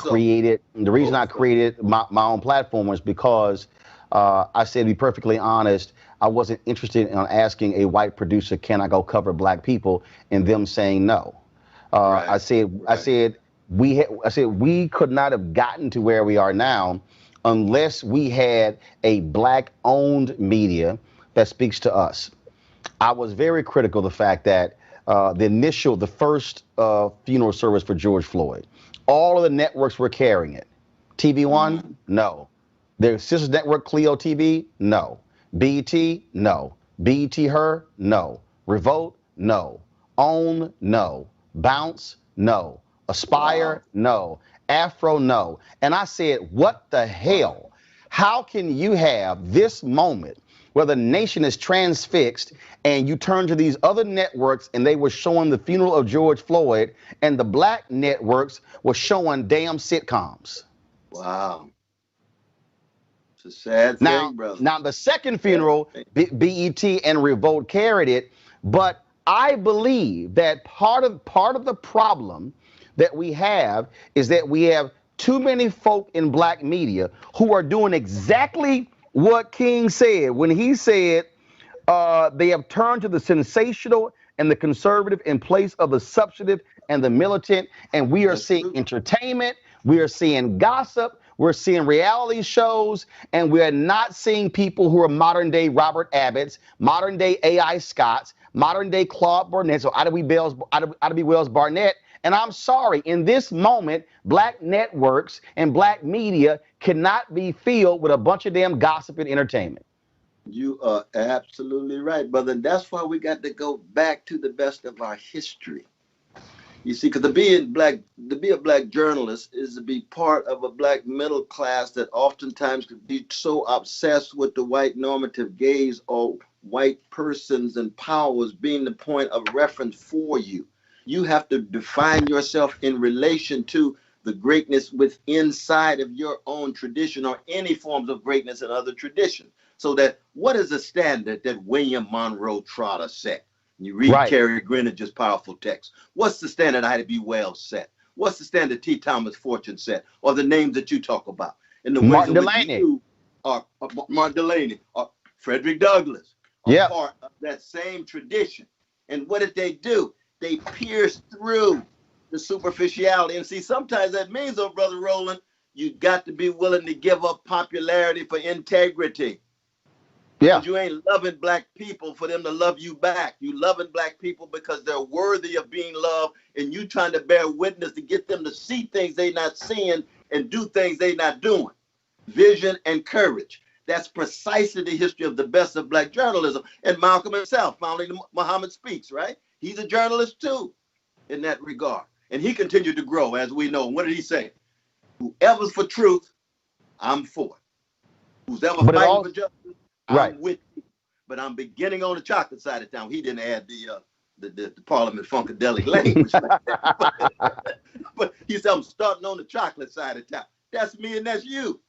created my own platform was because I said, to be perfectly honest, I wasn't interested in asking a white producer, can I go cover Black people, and them saying no. Right. I said we could not have gotten to where we are now unless we had a Black-owned media that speaks to us. I was very critical of the fact that the first funeral service for George Floyd, all of the networks were carrying it. TV One, no. Their sister network, Clio TV, no. BET, no. BET Her, no. Revolt, no. OWN, no. Bounce, no. Aspire, no. Afro, no. And I said, what the hell? How can you have this moment where the nation is transfixed and you turn to these other networks and they were showing the funeral of George Floyd, and the Black networks were showing damn sitcoms? Wow. It's a sad thing, brother. Now the second funeral, BET and Revolt carried it, but I believe that part of the problem that we have is that we have too many folk in Black media who are doing exactly what King said when he said they have turned to the sensational and the conservative in place of the substantive and the militant, and we are seeing entertainment, we are seeing gossip, we're seeing reality shows, and we are not seeing people who are modern day Robert Abbotts, modern day A.I. Scotts, modern day Claude Barnett, so Ida B. Wells Barnett. And I'm sorry, in this moment, Black networks and Black media cannot be filled with a bunch of damn gossip and entertainment. You are absolutely right, brother. And that's why we got to go back to the best of our history. You see, because to be a black journalist is to be part of a black middle class that oftentimes could be so obsessed with the white normative gaze or white persons and powers being the point of reference for you. You have to define yourself in relation to the greatness inside of your own tradition or any forms of greatness in other traditions. So that what is the standard that William Monroe Trotter set? You read Right. Cary Greenidge's powerful text. What's the standard Ida B. Wells set? What's the standard T. Thomas Fortune set? Or the names that you talk about? And the Martin ways in which Delaney. you are Martin Delaney or Frederick Douglass are part of that same tradition. And what did they do? They pierced through the superficiality. And see, sometimes that means, oh, Brother Roland, you got to be willing to give up popularity for integrity. Yeah. You ain't loving black people for them to love you back. You loving black people because they're worthy of being loved, and you trying to bear witness to get them to see things they not seeing and do things they not doing. Vision and courage. That's precisely the history of the best of black journalism. And Malcolm himself, founding Muhammad Speaks, right? He's a journalist too, in that regard. And he continued to grow, as we know. What did he say? Whoever's for truth, I'm for it. Who's ever fighting for justice, I'm with you. But I'm beginning on the chocolate side of town. He didn't add the Parliament Funkadelic language like that. But he said, I'm starting on the chocolate side of town. That's me and that's you.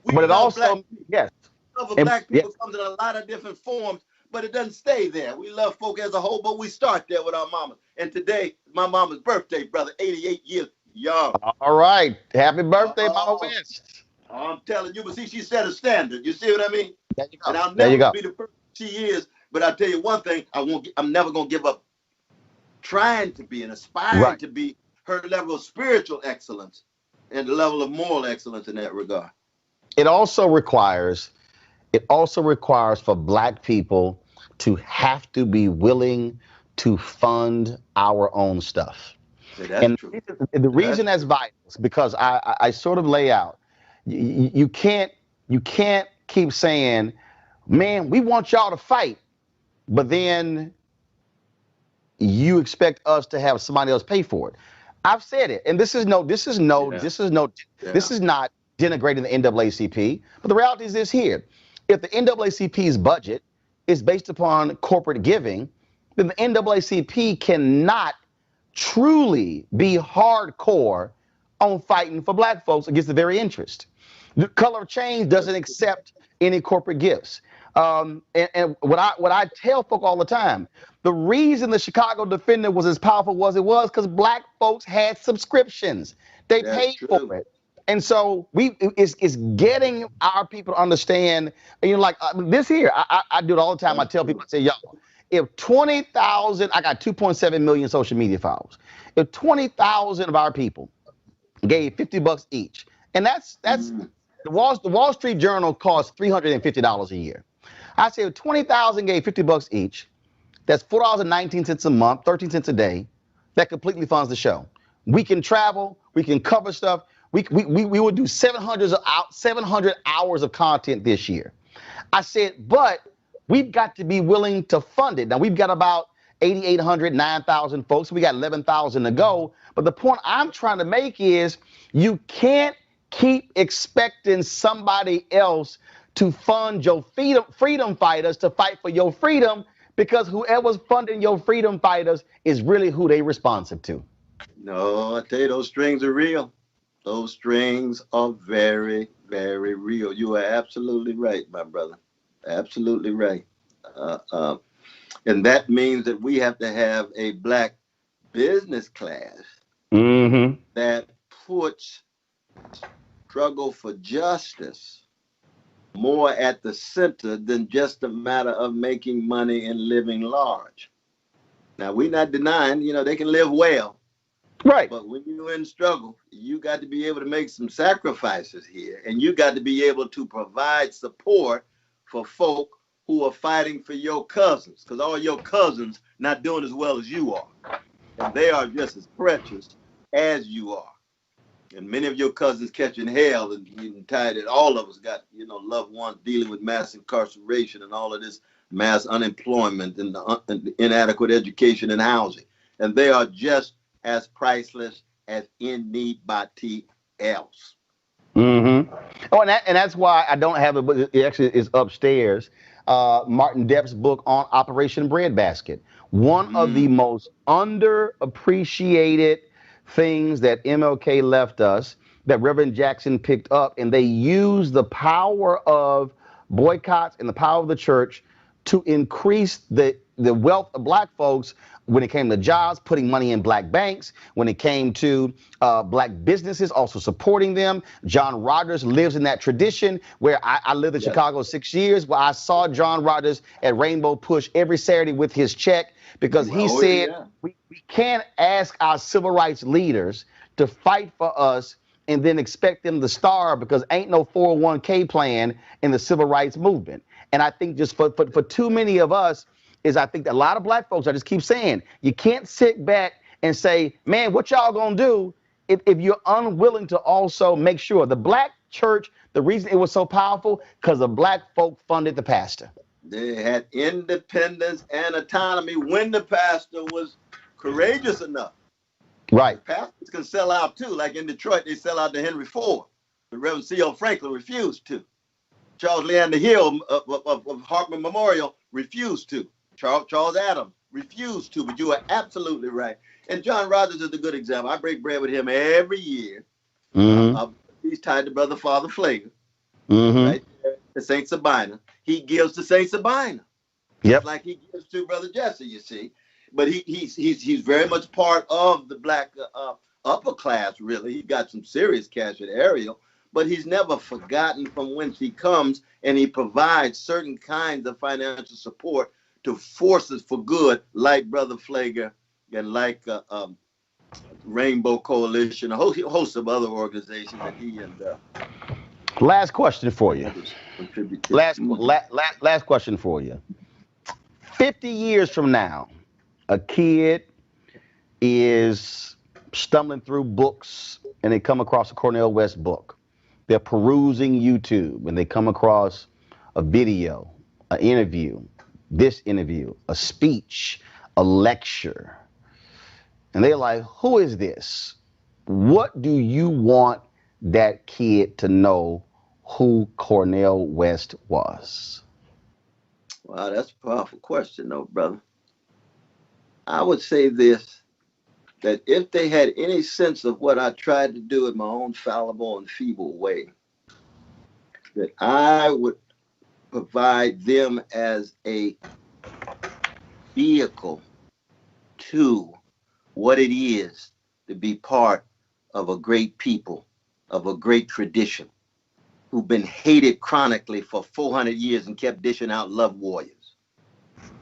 But it also, yes. Love of black people comes in a lot of different forms, but it doesn't stay there. We love folk as a whole, but we start there with our mamas. And today, my mama's birthday, brother, 88 years young. All right. Happy birthday, Mama West. I'm telling you, but see, she set a standard. You see what I mean? There you go. And I'll never be the person she is, but I'll tell you one thing, I'm never going to give up trying to be and aspiring to be her level of spiritual excellence and the level of moral excellence in that regard. It also requires for black people to have to be willing to fund our own stuff. That's true. The reason that's vital is because I sort of lay out, you can't keep saying, man, we want y'all to fight, but then you expect us to have somebody else pay for it. I've said it, and this is not denigrating the NAACP, but the reality is this here. If the NAACP's budget is based upon corporate giving, then the NAACP cannot truly be hardcore on fighting for black folks against the very interest. The Color of Change doesn't accept any corporate gifts. And what I tell folk all the time, the reason the Chicago Defender was as powerful as it was because black folks had subscriptions. They paid for it. And so it's getting our people to understand, like this here, I do it all the time. I tell people, I say, yo, if 20,000, I got 2.7 million social media followers. If 20,000 of our people gave $50 each, and that's the Wall Street Journal costs $350 a year. I say if 20,000 gave $50 each, that's $4.19 a month, 13 cents a day. That completely funds the show. We can travel, we can cover stuff. We will do 700 hours of content this year. I said, but we've got to be willing to fund it. Now we've got about 8,800, 9,000 folks. We got 11,000 to go. But the point I'm trying to make is you can't keep expecting somebody else to fund your freedom fighters to fight for your freedom, because whoever's funding your freedom fighters is really who they responsive to. No, I tell you, those strings are real. Those strings are very, very real. You are absolutely right, my brother. Absolutely right. And that means that we have to have a black business class that puts struggle for justice more at the center than just a matter of making money and living large. Now, we're not denying, they can live well. Right. But when you're in struggle, you got to be able to make some sacrifices here. And you got to be able to provide support for folk who are fighting for your cousins, because all your cousins not doing as well as you are. And they are just as precious as you are. And many of your cousins catching hell, and getting tired that all of us got, loved ones dealing with mass incarceration and all of this mass unemployment and the inadequate education and housing. And they are just as priceless as anybody else. Mm-hmm. Oh, and that's why I don't have it, but it actually is upstairs. Martin Depp's book on Operation Breadbasket. One of the most underappreciated things that MLK left us, that Reverend Jackson picked up, and they used the power of boycotts and the power of the church to increase the wealth of black folks when it came to jobs, putting money in black banks, when it came to black businesses, also supporting them. John Rogers lives in that tradition where I lived in Chicago 6 years, where I saw John Rogers at Rainbow Push every Saturday with his check, because he said, we can't ask our civil rights leaders to fight for us and then expect them to starve, because ain't no 401k plan in the civil rights movement. And I think just for too many of us, is I think that a lot of black folks, I just keep saying, you can't sit back and say, man, what y'all gonna do if you're unwilling to also make sure the black church, the reason it was so powerful, because the black folk funded the pastor. They had independence and autonomy when the pastor was courageous enough. Right. Pastors can sell out too, like in Detroit, they sell out to Henry Ford. The Reverend C.O. Franklin refused to. Charles Leander Hill of Hartman Memorial refused to. Charles Adams refused to, but you are absolutely right. And John Rogers is a good example. I break bread with him every year. He's tied to Brother Father Flager, right there, to St. Sabina. He gives to St. Sabina, just like he gives to Brother Jesse, you see. But he's very much part of the black upper class, really. He got some serious cash at Ariel, but he's never forgotten from whence he comes, and he provides certain kinds of financial support to forces for good, like Brother Flager and like Rainbow Coalition, a host of other organizations that he and last question for you. Last question for you. 50 years from now, a kid is stumbling through books and they come across a Cornel West book. They're perusing YouTube and they come across a video, an interview, this interview, a speech, a lecture. And they're like, who is this? What do you want that kid to know who Cornel West was? Wow, that's a powerful question, though, brother. I would say this, that if they had any sense of what I tried to do in my own fallible and feeble way, that I would provide them as a vehicle to what it is to be part of a great people, of a great tradition, who've been hated chronically for 400 years and kept dishing out love warriors,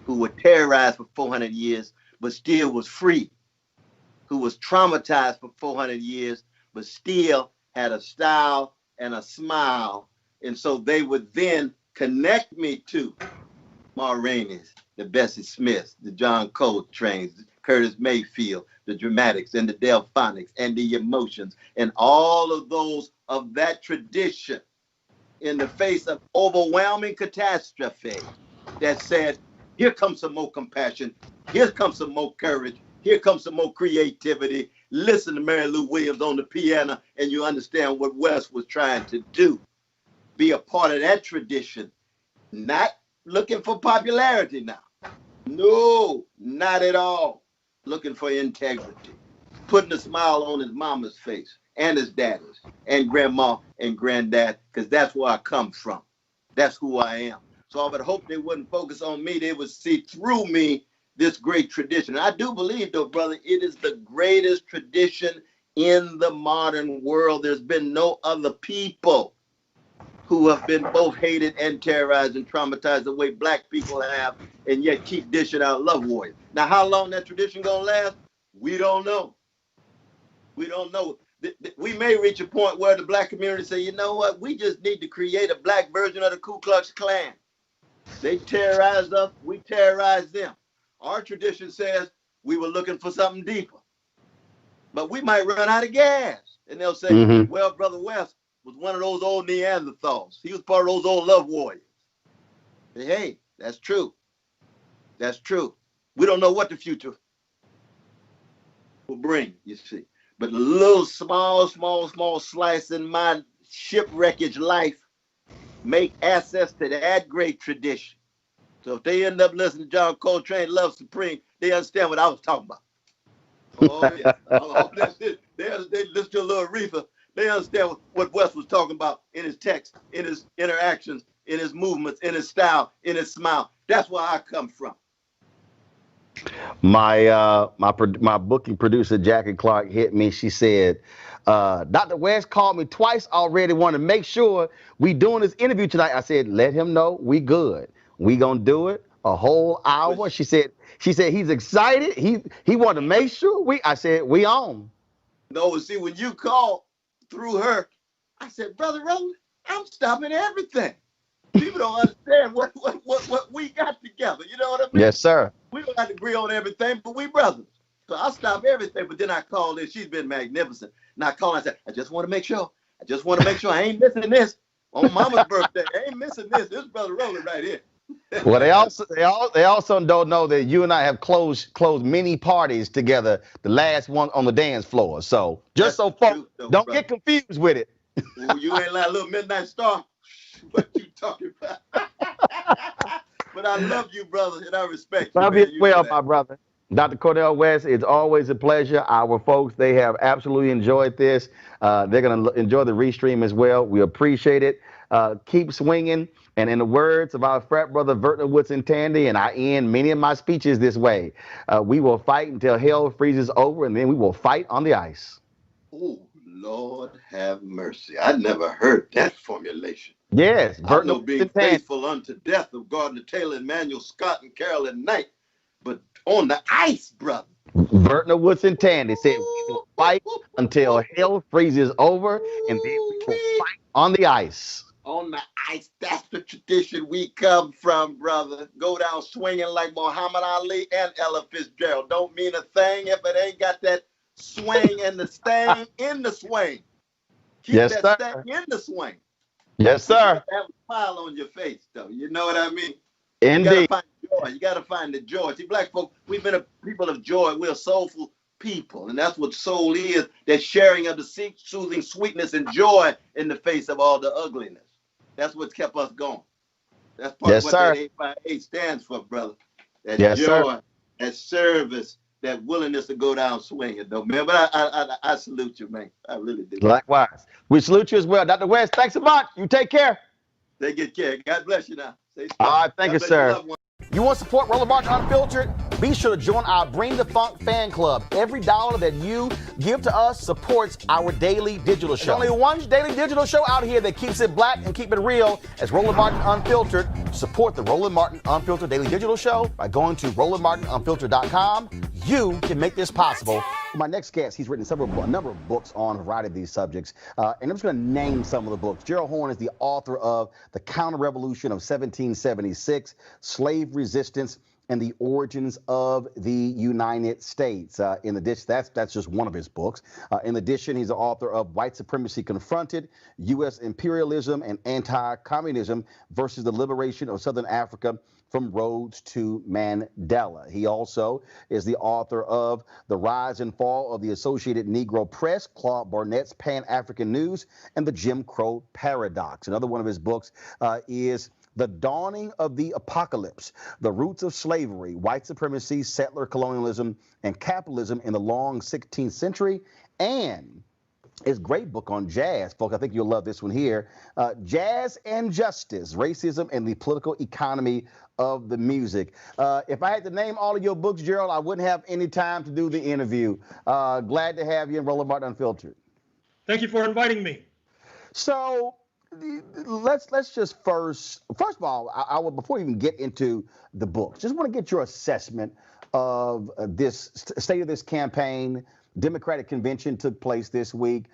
who were terrorized for 400 years but still was free, who was traumatized for 400 years but still had a style and a smile. And so they would then connect me to Ma Rainey's, the Bessie Smiths, the John Coltrane's, the Curtis Mayfield, the Dramatics and the Delphonics and the Emotions, and all of those of that tradition in the face of overwhelming catastrophe that said, here comes some more compassion, here comes some more courage, here comes some more creativity. Listen to Mary Lou Williams on the piano and you understand what West was trying to do. Be a part of that tradition, not looking for popularity now. No, not at all. Looking for integrity, putting a smile on his mama's face and his daddy's and grandma and granddad, because that's where I come from. That's who I am. So I would hope they wouldn't focus on me. They would see through me this great tradition. And I do believe, though, brother, it is the greatest tradition in the modern world. There's been no other people who have been both hated and terrorized and traumatized the way black people have, and yet keep dishing out love warriors. Now, how long that tradition gonna last? We don't know. We don't know. We may reach a point where the black community say, you know what? We just need to create a black version of the Ku Klux Klan. They terrorized us, we terrorized them. Our tradition says we were looking for something deeper. But we might run out of gas. And they'll say, well, Brother West was one of those old Neanderthals. He was part of those old love warriors. Hey, that's true. That's true. We don't know what the future people bring, you see. But a little small slice in my shipwreckage life make access to that great tradition. So if they end up listening to John Coltrane, Love Supreme, they understand what I was talking about. Oh, yeah. They listen to a little Aretha. They understand what West was talking about in his text, in his interactions, in his movements, in his style, in his smile. That's where I come from. My booking producer Jackie Clark hit me. She said, Dr. West called me twice already. Want to make sure we doing this interview tonight. I said, let him know we good. We gonna do it a whole hour. She said he's excited. He wanted to make sure I said we on. No, see, when you called through her, I said, Brother Roland, I'm stopping everything. People don't understand what we got together. You know what I mean? Yes, sir. We don't have to agree on everything, but we brothers. So I stop everything. But then I called in. She's been magnificent. And I called and I said, I just want to make sure. I ain't missing this. On Mama's birthday, I ain't missing this. This is Brother Roland right here. Well, they also don't know that you and I have closed many parties together. The last one on the dance floor. So just so folks don't get confused with it. Ooh, you ain't like a little midnight star. What you talking about? But I love you, brother, and I respect you. Love you well, my brother. Dr. Cornel West, it's always a pleasure. Our folks, they have absolutely enjoyed this. They're going to enjoy the restream as well. We appreciate it. Keep swinging. And in the words of our frat brother, Vertner Woods and Tandy, and I end many of my speeches this way, we will fight until hell freezes over, and then we will fight on the ice. Oh, Lord have mercy. I never heard that formulation. Yes. I know being faithful unto death of Gardner Taylor, Emmanuel Scott, and Carolyn Knight, but on the ice, brother. Vertner Woods and Tandy said we will fight until hell freezes over, and then we will fight on the ice. On the ice, that's the tradition we come from, brother. Go down swinging like Muhammad Ali and Ella Fitzgerald. Don't mean a thing if it ain't got that swing and the stang in the swing. Keep that stang in the swing. Yes, sir. You have a smile on your face, though. You know what I mean? Indeed. You gotta find joy. You gotta find the joy. See, black folk, we've been a people of joy. We're soulful people, and that's what soul is. That sharing of the soothing sweetness and joy in the face of all the ugliness. That's what's kept us going. That's part of what that 858 stands for, brother. That joy, that service, that willingness to go down swinging, though, man. But I salute you, man. I really do. Likewise. We salute you as well. Dr. West, thanks so much. You take care. Take good care. God bless you now. All right, thank you, sir. You want to support Roland Martin Unfiltered? Be sure to join our Bring the Funk fan club. Every dollar that you give to us supports our daily digital show. There's only one daily digital show out here that keeps it black and keep it real. As Roland Martin Unfiltered. Support the Roland Martin Unfiltered daily digital show by going to RolandMartinUnfiltered.com. You can make this possible. My next guest, he's written a number of books on a variety of these subjects, and I'm just going to name some of the books. Gerald Horne is the author of The Counterrevolution of 1776, Slave Resistance, and the Origins of the United States. In addition, that's just one of his books. In addition, he's the author of White Supremacy Confronted, U.S. Imperialism and Anti-Communism versus the Liberation of Southern Africa, from Rhodes to Mandela. He also is the author of The Rise and Fall of the Associated Negro Press, Claude Barnett's Pan-African News, and the Jim Crow Paradox. Another one of his books is The Dawning of the Apocalypse, The Roots of Slavery, White Supremacy, Settler Colonialism, and Capitalism in the Long 16th Century, and his great book on jazz, folks. I think you'll love this one here. Jazz and Justice, Racism and the Political Economy of the Music. If I had to name all of your books, Gerald, I wouldn't have any time to do the interview. Glad to have you in Roland Martin Unfiltered. Thank you for inviting me. So let's just first of all, I will, before we even get into the books, just want to get your assessment of this state of this campaign. Democratic convention took place this week.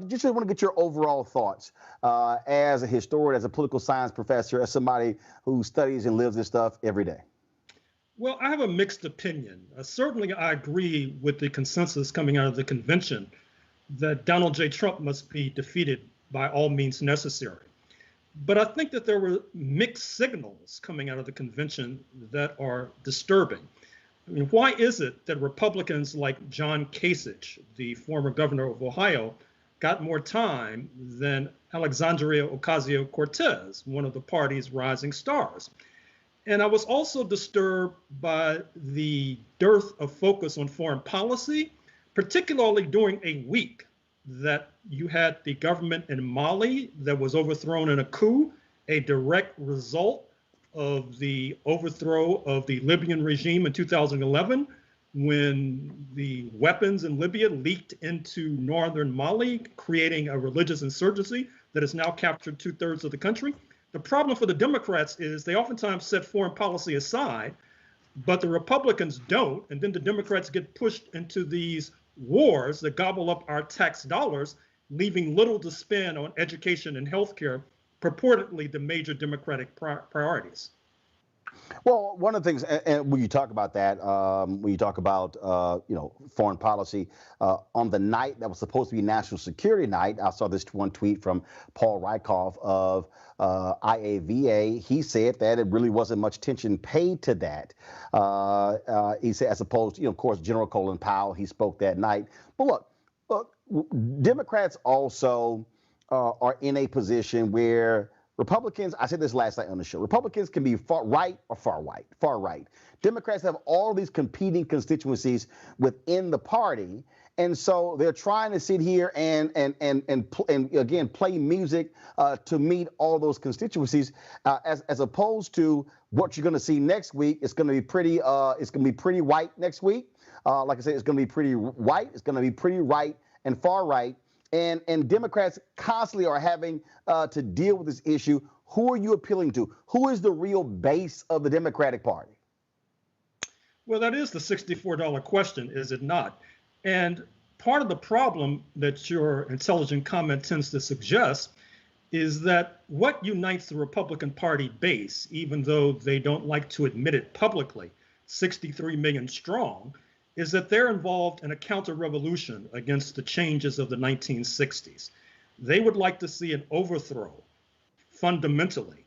Just want to get your overall thoughts as a historian, as a political science professor, as somebody who studies and lives this stuff every day. Well, I have a mixed opinion. Certainly, I agree with the consensus coming out of the convention that Donald J. Trump must be defeated by all means necessary. But I think that there were mixed signals coming out of the convention that are disturbing. I mean, why is it that Republicans like John Kasich, the former governor of Ohio, got more time than Alexandria Ocasio-Cortez, one of the party's rising stars? And I was also disturbed by the dearth of focus on foreign policy, particularly during a week that you had the government in Mali that was overthrown in a coup, a direct result of the overthrow of the Libyan regime in 2011, when the weapons in Libya leaked into northern Mali, creating a religious insurgency that has now captured 2/3 of the country. The problem for the Democrats is they oftentimes set foreign policy aside, but the Republicans don't, and then the Democrats get pushed into these wars that gobble up our tax dollars, leaving little to spend on education and healthcare, purportedly the major Democratic priorities. Well, one of the things, and when you talk about that, when you talk about foreign policy, on the night that was supposed to be National Security Night, I saw this one tweet from Paul Rykoff of IAVA. He said that it really wasn't much attention paid to that. He said, as opposed to, of course, General Colin Powell, he spoke that night. But look, Democrats also are in a position where Republicans, I said this last night on the show, Republicans can be far right or far right. Democrats have all these competing constituencies within the party. And so they're trying to sit here and again, play music to meet all those constituencies, as opposed to what you're going to see next week. It's going to be pretty white next week. Like I said, it's going to be pretty white. It's going to be pretty right and far right. And Democrats constantly are having to deal with this issue. Who are you appealing to? Who is the real base of the Democratic Party? Well, that is the $64 question, is it not? And part of the problem that your intelligent comment tends to suggest is that what unites the Republican Party base, even though they don't like to admit it publicly, 63 million strong, is that they're involved in a counter-revolution against the changes of the 1960s. They would like to see an overthrow, fundamentally,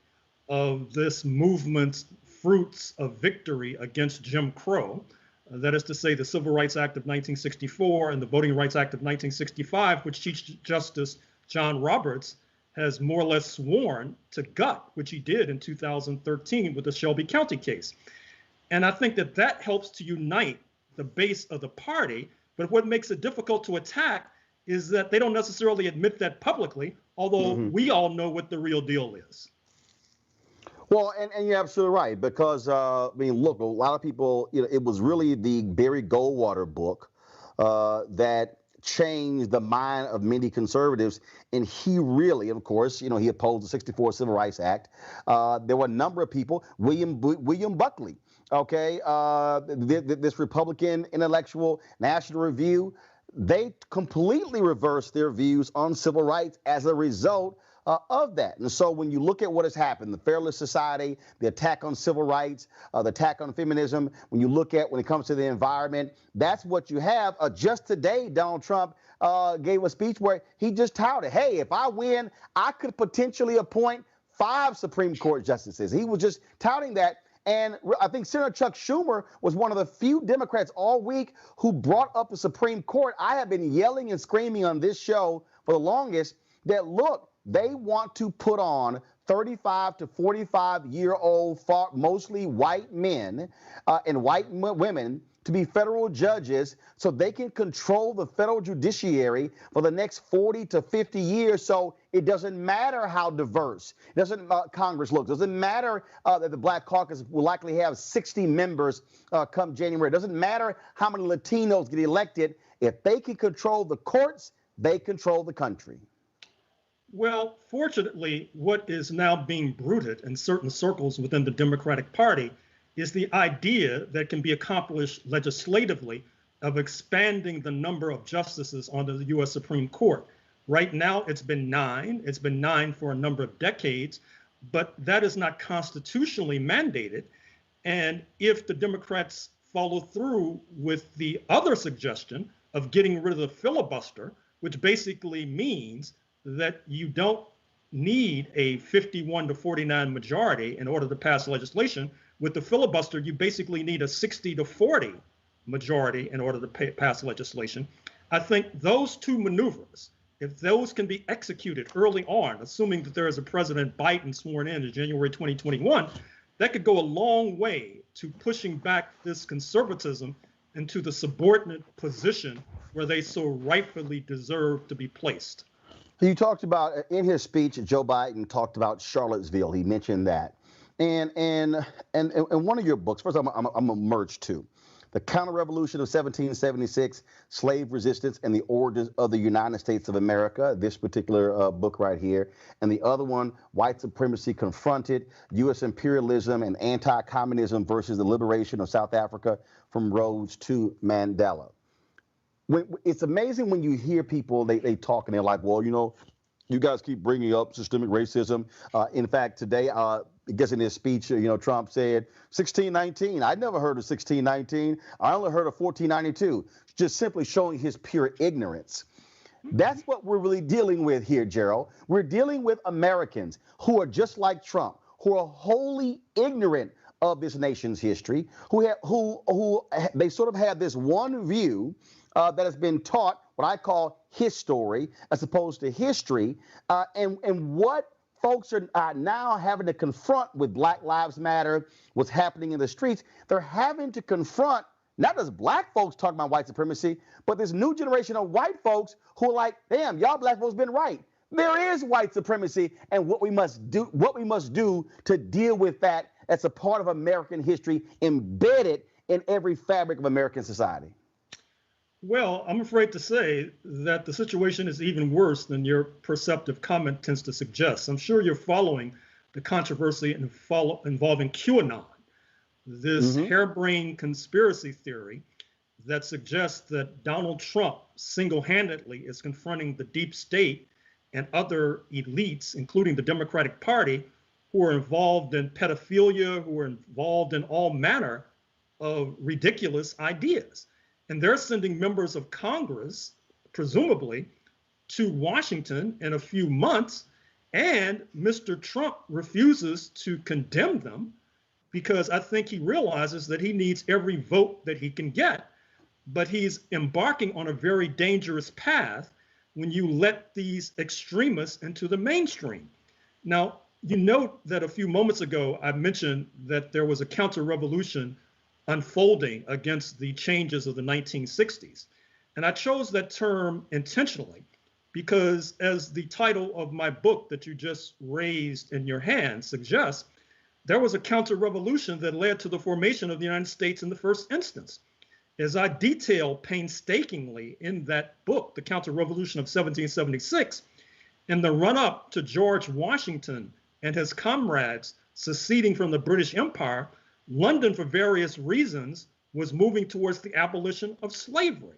of this movement's fruits of victory against Jim Crow. That is to say, the Civil Rights Act of 1964 and the Voting Rights Act of 1965, which Chief Justice John Roberts has more or less sworn to gut, which he did in 2013 with the Shelby County case. And I think that that helps to unite the base of the party, but what makes it difficult to attack is that they don't necessarily admit that publicly, although we all know what the real deal is. Well, and you're absolutely right, because, I mean, look, a lot of people, it was really the Barry Goldwater book that changed the mind of many conservatives. And he really, of course, he opposed the 64 Civil Rights Act. There were a number of people, William Buckley, okay, this Republican intellectual, National Review, they completely reversed their views on civil rights as a result of that. And so when you look at what has happened, the Fairless Society, the attack on civil rights, the attack on feminism, when it comes to the environment, that's what you have. Just today, Donald Trump gave a speech where he just touted, hey, if I win, I could potentially appoint 5 Supreme Court justices. He was just touting that. And I think Senator Chuck Schumer was one of the few Democrats all week who brought up the Supreme Court. I have been yelling and screaming on this show for the longest that, look, they want to put on 35 to 45-year-old, mostly white men and white women to be federal judges so they can control the federal judiciary for the next 40 to 50 years. So it doesn't matter how diverse Congress looks. It doesn't matter that the Black Caucus will likely have 60 members come January. It doesn't matter how many Latinos get elected. If they can control the courts, they control the country. Well, fortunately, what is now being bruited in certain circles within the Democratic Party is the idea that can be accomplished legislatively of expanding the number of justices on the U.S. Supreme Court. Right now, it's been 9. It's been 9 for a number of decades, but that is not constitutionally mandated. And if the Democrats follow through with the other suggestion of getting rid of the filibuster, which basically means that you don't need a 51 to 49 majority in order to pass legislation, With the filibuster, you basically need a 60-40 majority in order to pass legislation. I think those two maneuvers, if those can be executed early on, assuming that there is a President Biden sworn in January 2021, that could go a long way to pushing back this conservatism into the subordinate position where they so rightfully deserve to be placed. You talked about, in his speech, Joe Biden talked about Charlottesville. He mentioned that. And one of your books, first I'm gonna merge two. The Counterrevolution of 1776, Slave Resistance and the Origins of the United States of America, this particular book right here. And the other one, White Supremacy Confronted, U.S. Imperialism and Anti-Communism versus the Liberation of South Africa from Rhodes to Mandela. It's amazing when you hear people, they talk and they're like, well, you know, you guys keep bringing up systemic racism. In fact, today, I guess in his speech, you know, Trump said 1619. I never heard of 1619. I only heard of 1492, just simply showing his pure ignorance. That's what we're really dealing with here, Gerald. We're dealing with Americans who are just like Trump, who are wholly ignorant of this nation's history, who they sort of have this one view that has been taught what I call his story as opposed to history, and what folks are now having to confront with Black Lives Matter, what's happening in the streets. They're having to confront not just black folks talking about white supremacy, but this new generation of white folks who are like, damn, y'all black folks been right. There is white supremacy, and what we must do to deal with that. That's a part of American history embedded in every fabric of American society. Well, I'm afraid to say that the situation is even worse than your perceptive comment tends to suggest. I'm sure you're following the controversy involving QAnon, this harebrained conspiracy theory that suggests that Donald Trump single-handedly is confronting the deep state and other elites, including the Democratic Party, who are involved in pedophilia, who are involved in all manner of ridiculous ideas. And they're sending members of Congress, presumably, to Washington in a few months, and Mr. Trump refuses to condemn them because I think he realizes that he needs every vote that he can get. But he's embarking on a very dangerous path when you let these extremists into the mainstream. Now, you note that a few moments ago, I mentioned that there was a counter-revolution unfolding against the changes of the 1960s. And I chose that term intentionally because, as the title of my book that you just raised in your hand suggests, there was a counter-revolution that led to the formation of the United States in the first instance. As I detail painstakingly in that book, The Counter-Revolution of 1776, in the run-up to George Washington and his comrades seceding from the British Empire, London, for various reasons, was moving towards the abolition of slavery.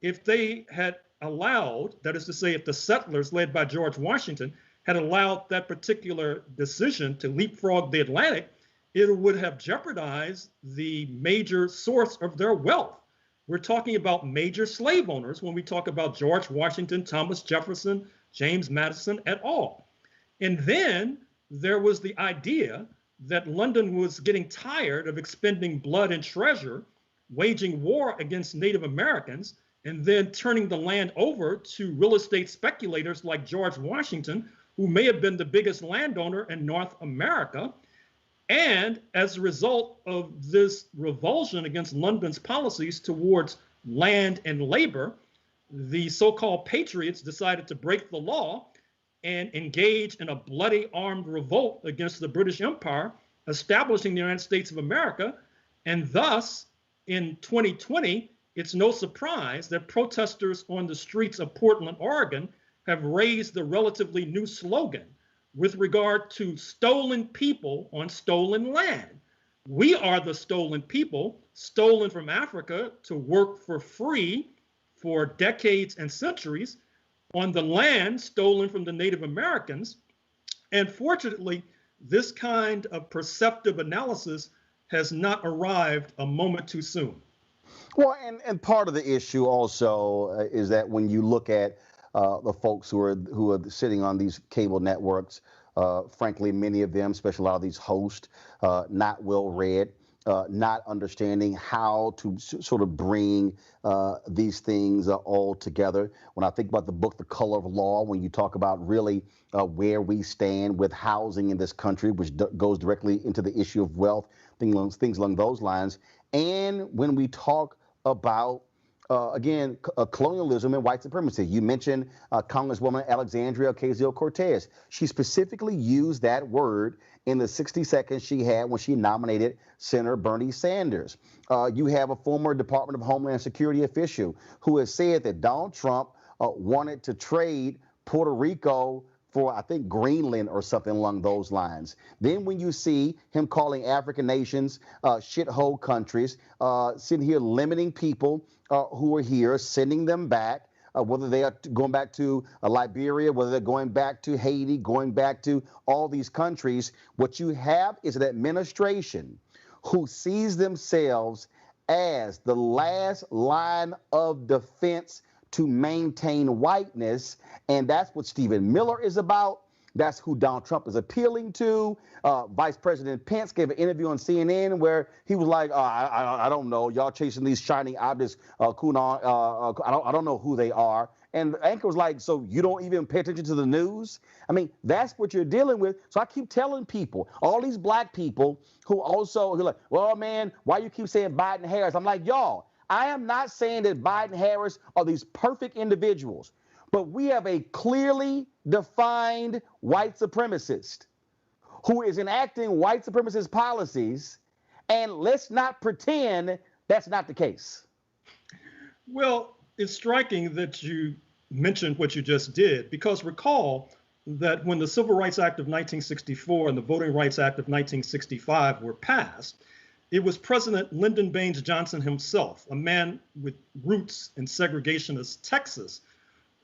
If they had allowed, that is to say, if the settlers led by George Washington had allowed that particular decision to leapfrog the Atlantic, it would have jeopardized the major source of their wealth. We're talking about major slave owners when we talk about George Washington, Thomas Jefferson, James Madison et al. And then there was the idea that London was getting tired of expending blood and treasure, waging war against Native Americans, and then turning the land over to real estate speculators like George Washington, who may have been the biggest landowner in North America. And as a result of this revulsion against London's policies towards land and labor, the so-called patriots decided to break the law and engage in a bloody armed revolt against the British Empire, establishing the United States of America. And thus, in 2020, it's no surprise that protesters on the streets of Portland, Oregon, have raised the relatively new slogan with regard to stolen people on stolen land. We are the stolen people, stolen from Africa to work for free for decades and centuries on the land stolen from the Native Americans. And fortunately, this kind of perceptive analysis has not arrived a moment too soon. Well, and part of the issue also is that when you look at the folks who are sitting on these cable networks, frankly, many of them, especially a lot of these hosts, not well read. Not understanding how to sort of bring these things all together. When I think about the book, The Color of Law, when you talk about really where we stand with housing in this country, which goes directly into the issue of wealth, things along those lines. And when we talk about again, colonialism and white supremacy. You mentioned Congresswoman Alexandria Ocasio-Cortez. She specifically used that word in the 60 seconds she had when she nominated Senator Bernie Sanders. You have a former Department of Homeland Security official who has said that Donald Trump wanted to trade Puerto Rico for, I think, Greenland or something along those lines. Then when you see him calling African nations shithole countries, sitting here limiting people who are here, sending them back, whether they are going back to Liberia, whether they're going back to Haiti, going back to all these countries, what you have is an administration who sees themselves as the last line of defense to maintain whiteness, and that's what Stephen Miller is about. That's who Donald Trump is appealing to. Vice President Pence gave an interview on CNN where he was like, I don't know, y'all chasing these shining objects, I don't know who they are. And the anchor was like, so you don't even pay attention to the news? I mean, that's what you're dealing with. So I keep telling people, all these black people who also, who are like, well, man, why you keep saying Biden Harris? I'm like, y'all, I am not saying that Biden Harris are these perfect individuals, but we have a clearly defined white supremacist who is enacting white supremacist policies, and let's not pretend that's not the case. Well, it's striking that you mentioned what you just did, because recall that when the Civil Rights Act of 1964 and the Voting Rights Act of 1965 were passed, it was President Lyndon Baines Johnson himself, a man with roots in segregationist Texas,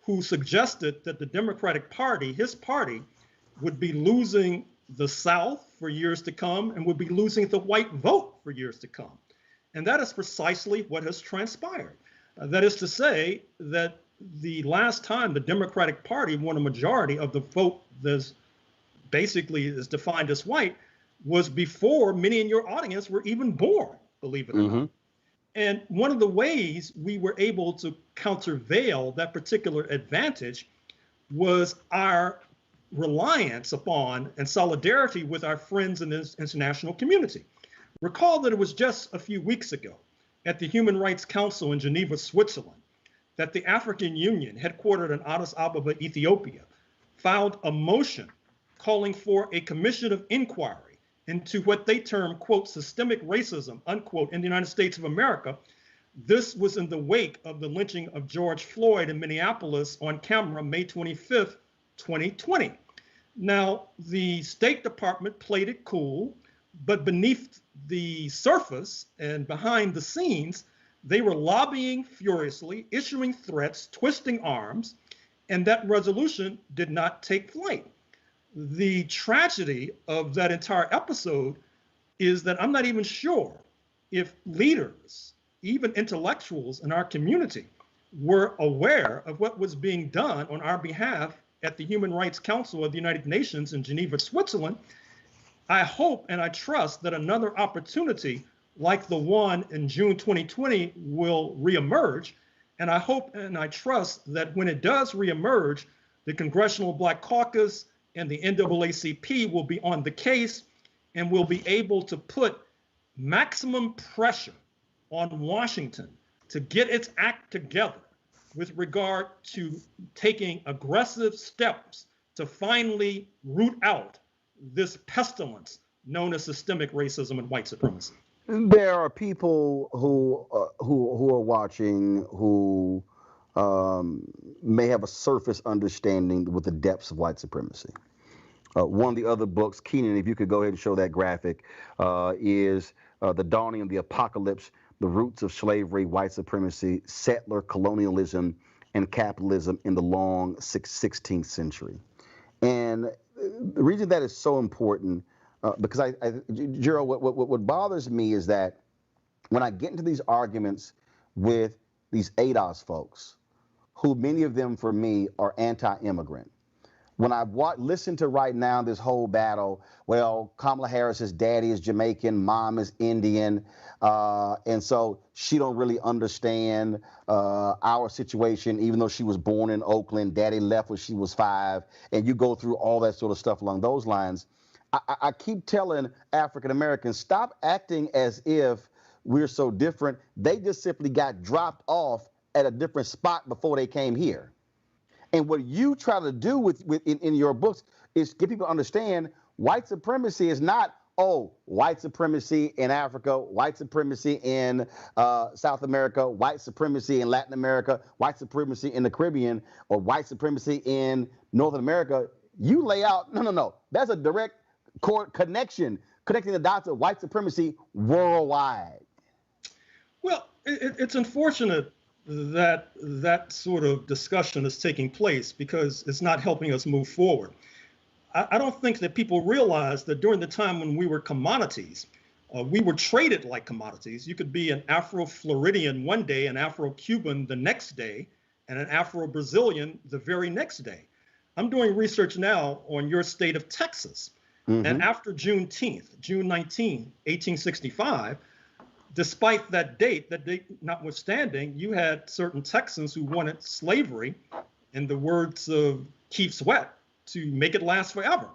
who suggested that the Democratic Party, his party, would be losing the South for years to come and would be losing the white vote for years to come. And that is precisely what has transpired. That is to say that the last time the Democratic Party won a majority of the vote that basically is defined as white was before many in your audience were even born, believe it or not. And one of the ways we were able to countervail that particular advantage was our reliance upon and solidarity with our friends in this international community. Recall that it was just a few weeks ago at the Human Rights Council in Geneva, Switzerland, that the African Union, headquartered in Addis Ababa, Ethiopia, filed a motion calling for a commission of inquiry into what they term, quote, systemic racism, unquote, in the United States of America. This was in the wake of the lynching of George Floyd in Minneapolis on camera, May 25th, 2020. Now, the State Department played it cool, but beneath the surface and behind the scenes, they were lobbying furiously, issuing threats, twisting arms, and that resolution did not take flight. The tragedy of that entire episode is that I'm not even sure if leaders, even intellectuals in our community, were aware of what was being done on our behalf at the Human Rights Council of the United Nations in Geneva, Switzerland. I hope and I trust that another opportunity like the one in June 2020 will reemerge. And I hope and I trust that when it does reemerge, the Congressional Black Caucus and the NAACP will be on the case and will be able to put maximum pressure on Washington to get its act together with regard to taking aggressive steps to finally root out this pestilence known as systemic racism and white supremacy. There are people who are watching who may have a surface understanding with the depths of white supremacy. One of the other books, Keenan, if you could go ahead and show that graphic, is The Dawning of the Apocalypse, The Roots of Slavery, White Supremacy, Settler Colonialism, and Capitalism in the Long 16th Century. And the reason that is so important, because Gerald, what bothers me is that when I get into these arguments with these ADOS folks, who many of them for me are anti-immigrant, when I listen to right now this whole battle, well, Kamala Harris's daddy is Jamaican, mom is Indian, and so she don't really understand our situation, even though she was born in Oakland, daddy left when she was 5, and you go through all that sort of stuff along those lines. I keep telling African Americans, stop acting as if we're so different. They just simply got dropped off at a different spot before they came here. And what you try to do in your books is get people to understand white supremacy is not, oh, white supremacy in Africa, white supremacy in South America, white supremacy in Latin America, white supremacy in the Caribbean, or white supremacy in Northern America. You lay out, no. That's a direct connection, connecting the dots of white supremacy worldwide. Well, it's unfortunate that sort of discussion is taking place because it's not helping us move forward. I don't think that people realize that during the time when we were commodities, we were traded like commodities. You could be an Afro-Floridian one day, an Afro-Cuban the next day, and an Afro-Brazilian the very next day. I'm doing research now on your state of Texas. Mm-hmm. And after Juneteenth, June 19, 1865, despite that date notwithstanding, you had certain Texans who wanted slavery, in the words of Keith Sweat, to make it last forever.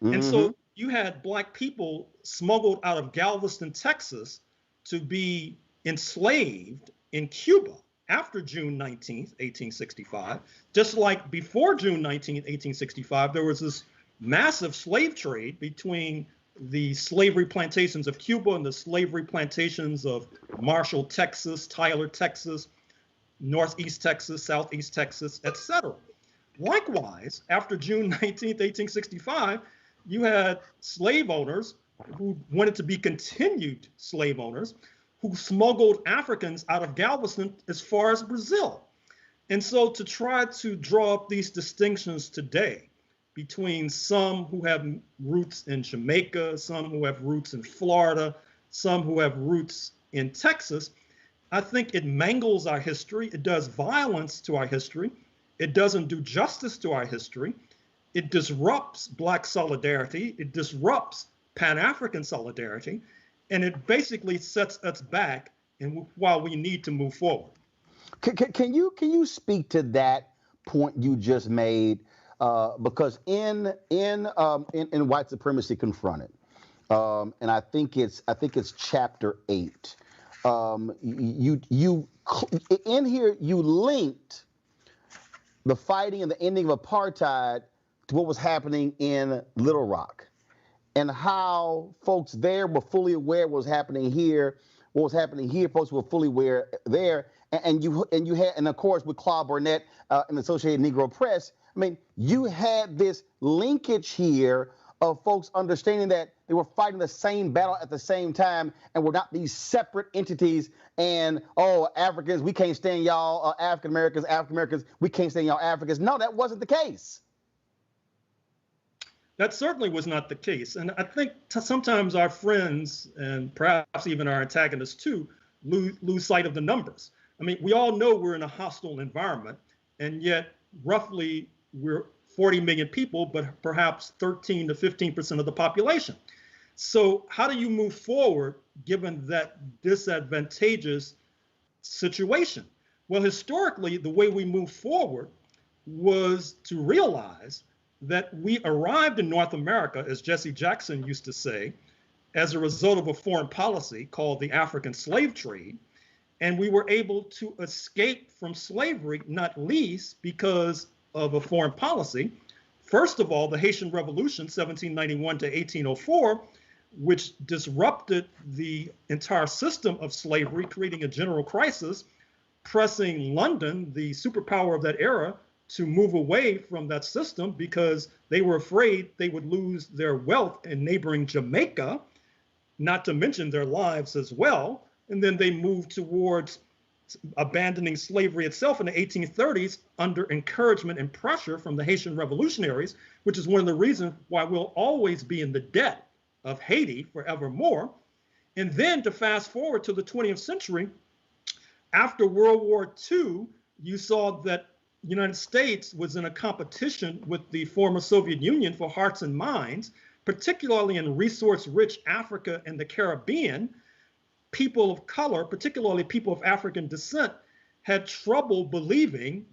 Mm-hmm. And so you had Black people smuggled out of Galveston, Texas, to be enslaved in Cuba after June 19th, 1865. Just like before June 19th, 1865, there was this massive slave trade between the slavery plantations of Cuba and the slavery plantations of Marshall, Texas, Tyler, Texas, Northeast Texas, Southeast Texas, etc. Likewise, after June 19th, 1865, you had slave owners who wanted to be continued slave owners who smuggled Africans out of Galveston as far as Brazil. And so to try to draw up these distinctions today between some who have roots in Jamaica, some who have roots in Florida, some who have roots in Texas, I think it mangles our history. It does violence to our history. It doesn't do justice to our history. It disrupts Black solidarity. It disrupts Pan-African solidarity. And it basically sets us back while we need to move forward. Can you speak to that point you just made? Because in White Supremacy Confronted, and I think it's chapter 8. You in here you linked the fighting and the ending of apartheid to what was happening in Little Rock, and how folks there were fully aware of what was happening here. What was happening here, folks were fully aware there, and of course with Claude Burnett and the Associated Negro Press. I mean, you had this linkage here of folks understanding that they were fighting the same battle at the same time and were not these separate entities. And, oh, Africans, we can't stand y'all, African Americans, we can't stand y'all Africans. No, that wasn't the case. That certainly was not the case. And I think sometimes our friends, and perhaps even our antagonists too, lose sight of the numbers. I mean, we all know we're in a hostile environment, and yet roughly we're 40 million people, but perhaps 13 to 15% of the population. So how do you move forward given that disadvantageous situation? Well, historically, the way we moved forward was to realize that we arrived in North America, as Jesse Jackson used to say, as a result of a foreign policy called the African slave trade. And we were able to escape from slavery, not least because of a foreign policy. First of all, the Haitian Revolution, 1791 to 1804, which disrupted the entire system of slavery, creating a general crisis, pressing London, the superpower of that era, to move away from that system because they were afraid they would lose their wealth in neighboring Jamaica, not to mention their lives as well. And then they moved towards abandoning slavery itself in the 1830s under encouragement and pressure from the Haitian revolutionaries, which is one of the reasons why we'll always be in the debt of Haiti forevermore. And then to fast forward to the 20th century, after World War II, you saw that the United States was in a competition with the former Soviet Union for hearts and minds, particularly in resource-rich Africa and the Caribbean. People of color, particularly people of African descent, had trouble believing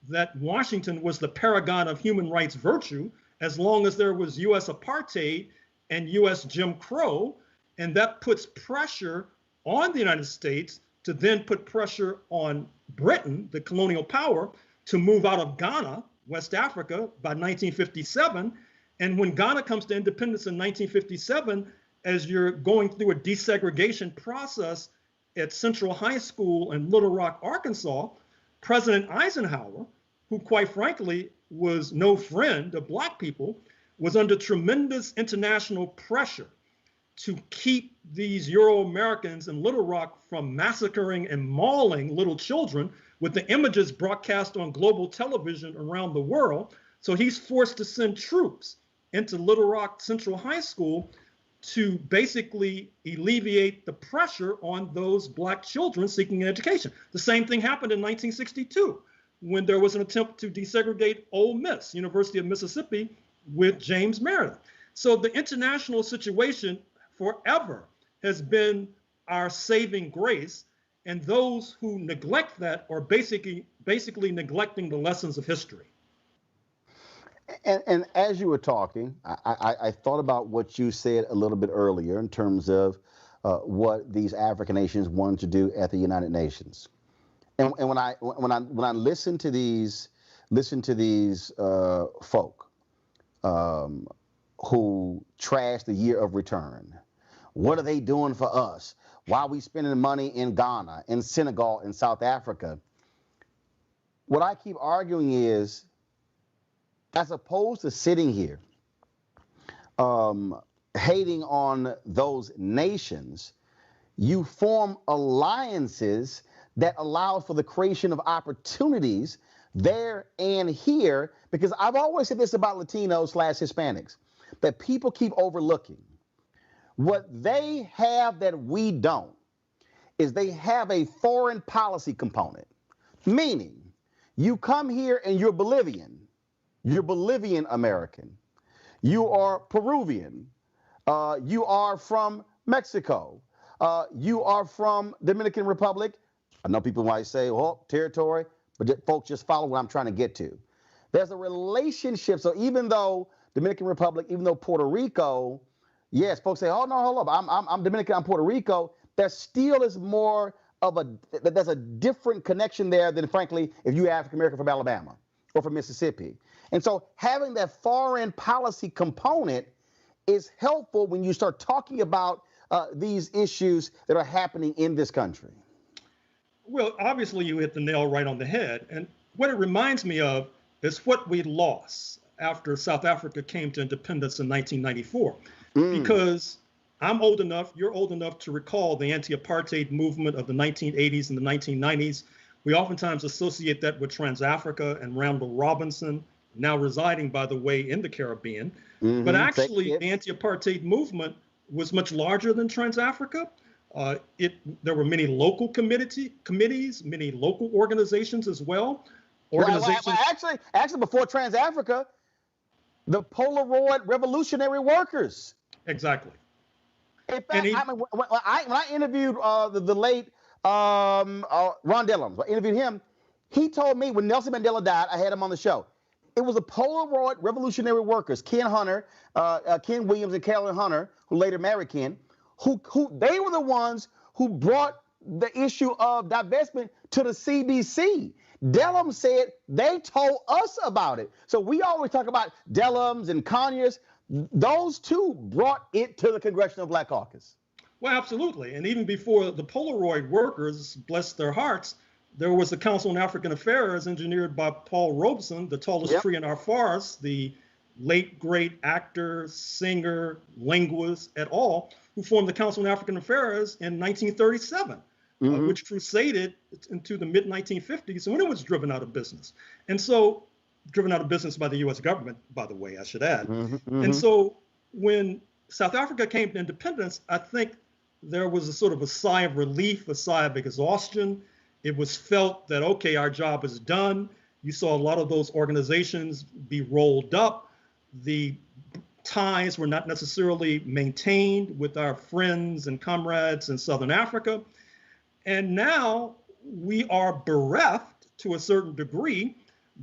that Washington was the paragon of human rights virtue as long as there was U.S. apartheid and U.S. Jim Crow. And that puts pressure on the United States to then put pressure on Britain, the colonial power, to move out of Ghana, West Africa, by 1957. And when Ghana comes to independence in 1957, as you're going through a desegregation process at Central High School in Little Rock, Arkansas, President Eisenhower, who quite frankly was no friend of Black people, was under tremendous international pressure to keep these Euro-Americans in Little Rock from massacring and mauling little children with the images broadcast on global television around the world. So he's forced to send troops into Little Rock Central High School to basically alleviate the pressure on those Black children seeking an education. The same thing happened in 1962 when there was an attempt to desegregate Ole Miss, University of Mississippi, with James Meredith. So the international situation forever has been our saving grace, and those who neglect that are basically neglecting the lessons of history. And as you were talking, I thought about what you said a little bit earlier in terms of what these African nations wanted to do at the United Nations. And when I listen to these folk who trash the year of return, what are they doing for us? Why are we spending money in Ghana, in Senegal, in South Africa? What I keep arguing is, as opposed to sitting here hating on those nations, you form alliances that allow for the creation of opportunities there and here, because I've always said this about Latinos/Hispanics, that people keep overlooking. What they have that we don't is they have a foreign policy component, meaning you come here and you're Bolivian American, you are Peruvian, you are from Mexico, you are from Dominican Republic. I know people might say, oh, territory, but folks, just follow what I'm trying to get to. There's a relationship. So even though Dominican Republic, even though Puerto Rico, yes, folks say, oh, no, hold up, I'm Dominican, I'm Puerto Rico. There still is more of there's a different connection there than, frankly, if you're African American from Alabama or from Mississippi. And so having that foreign policy component is helpful when you start talking about these issues that are happening in this country. Well, obviously you hit the nail right on the head. And what it reminds me of is what we lost after South Africa came to independence in 1994. Because I'm old enough, you're old enough to recall the anti-apartheid movement of the 1980s and the 1990s. We oftentimes associate that with Trans-Africa and Randall Robinson, now residing, by the way, in the Caribbean. But actually, the anti-apartheid movement was much larger than Trans-Africa. There were many local committees, many local organizations as well. Actually, before Trans-Africa, the Polaroid Revolutionary Workers. Exactly. In fact, when I interviewed the late Ron Dellums, I interviewed him. He told me when Nelson Mandela died, I had him on the show. It was the Polaroid Revolutionary Workers, Ken Williams and Carolyn Hunter, who later married Ken, who they were the ones who brought the issue of divestment to the CBC. Dellums said they told us about it. So we always talk about Dellums and Conyers. Those two brought it to the Congressional Black Caucus. Well, absolutely. And even before the Polaroid Workers, bless their hearts, there was the Council on African Affairs engineered by Paul Robeson, the tallest tree in our forest, the late great actor, singer, linguist et al., who formed the Council on African Affairs in 1937, which crusaded into the mid-1950s when it was driven out of business. And so, driven out of business by the U.S. government, by the way, I should add. And so when South Africa came to independence, I think there was a sort of a sigh of relief, a sigh of exhaustion. It was felt that, okay, our job is done. You saw a lot of those organizations be rolled up. The ties were not necessarily maintained with our friends and comrades in Southern Africa. And now we are bereft to a certain degree,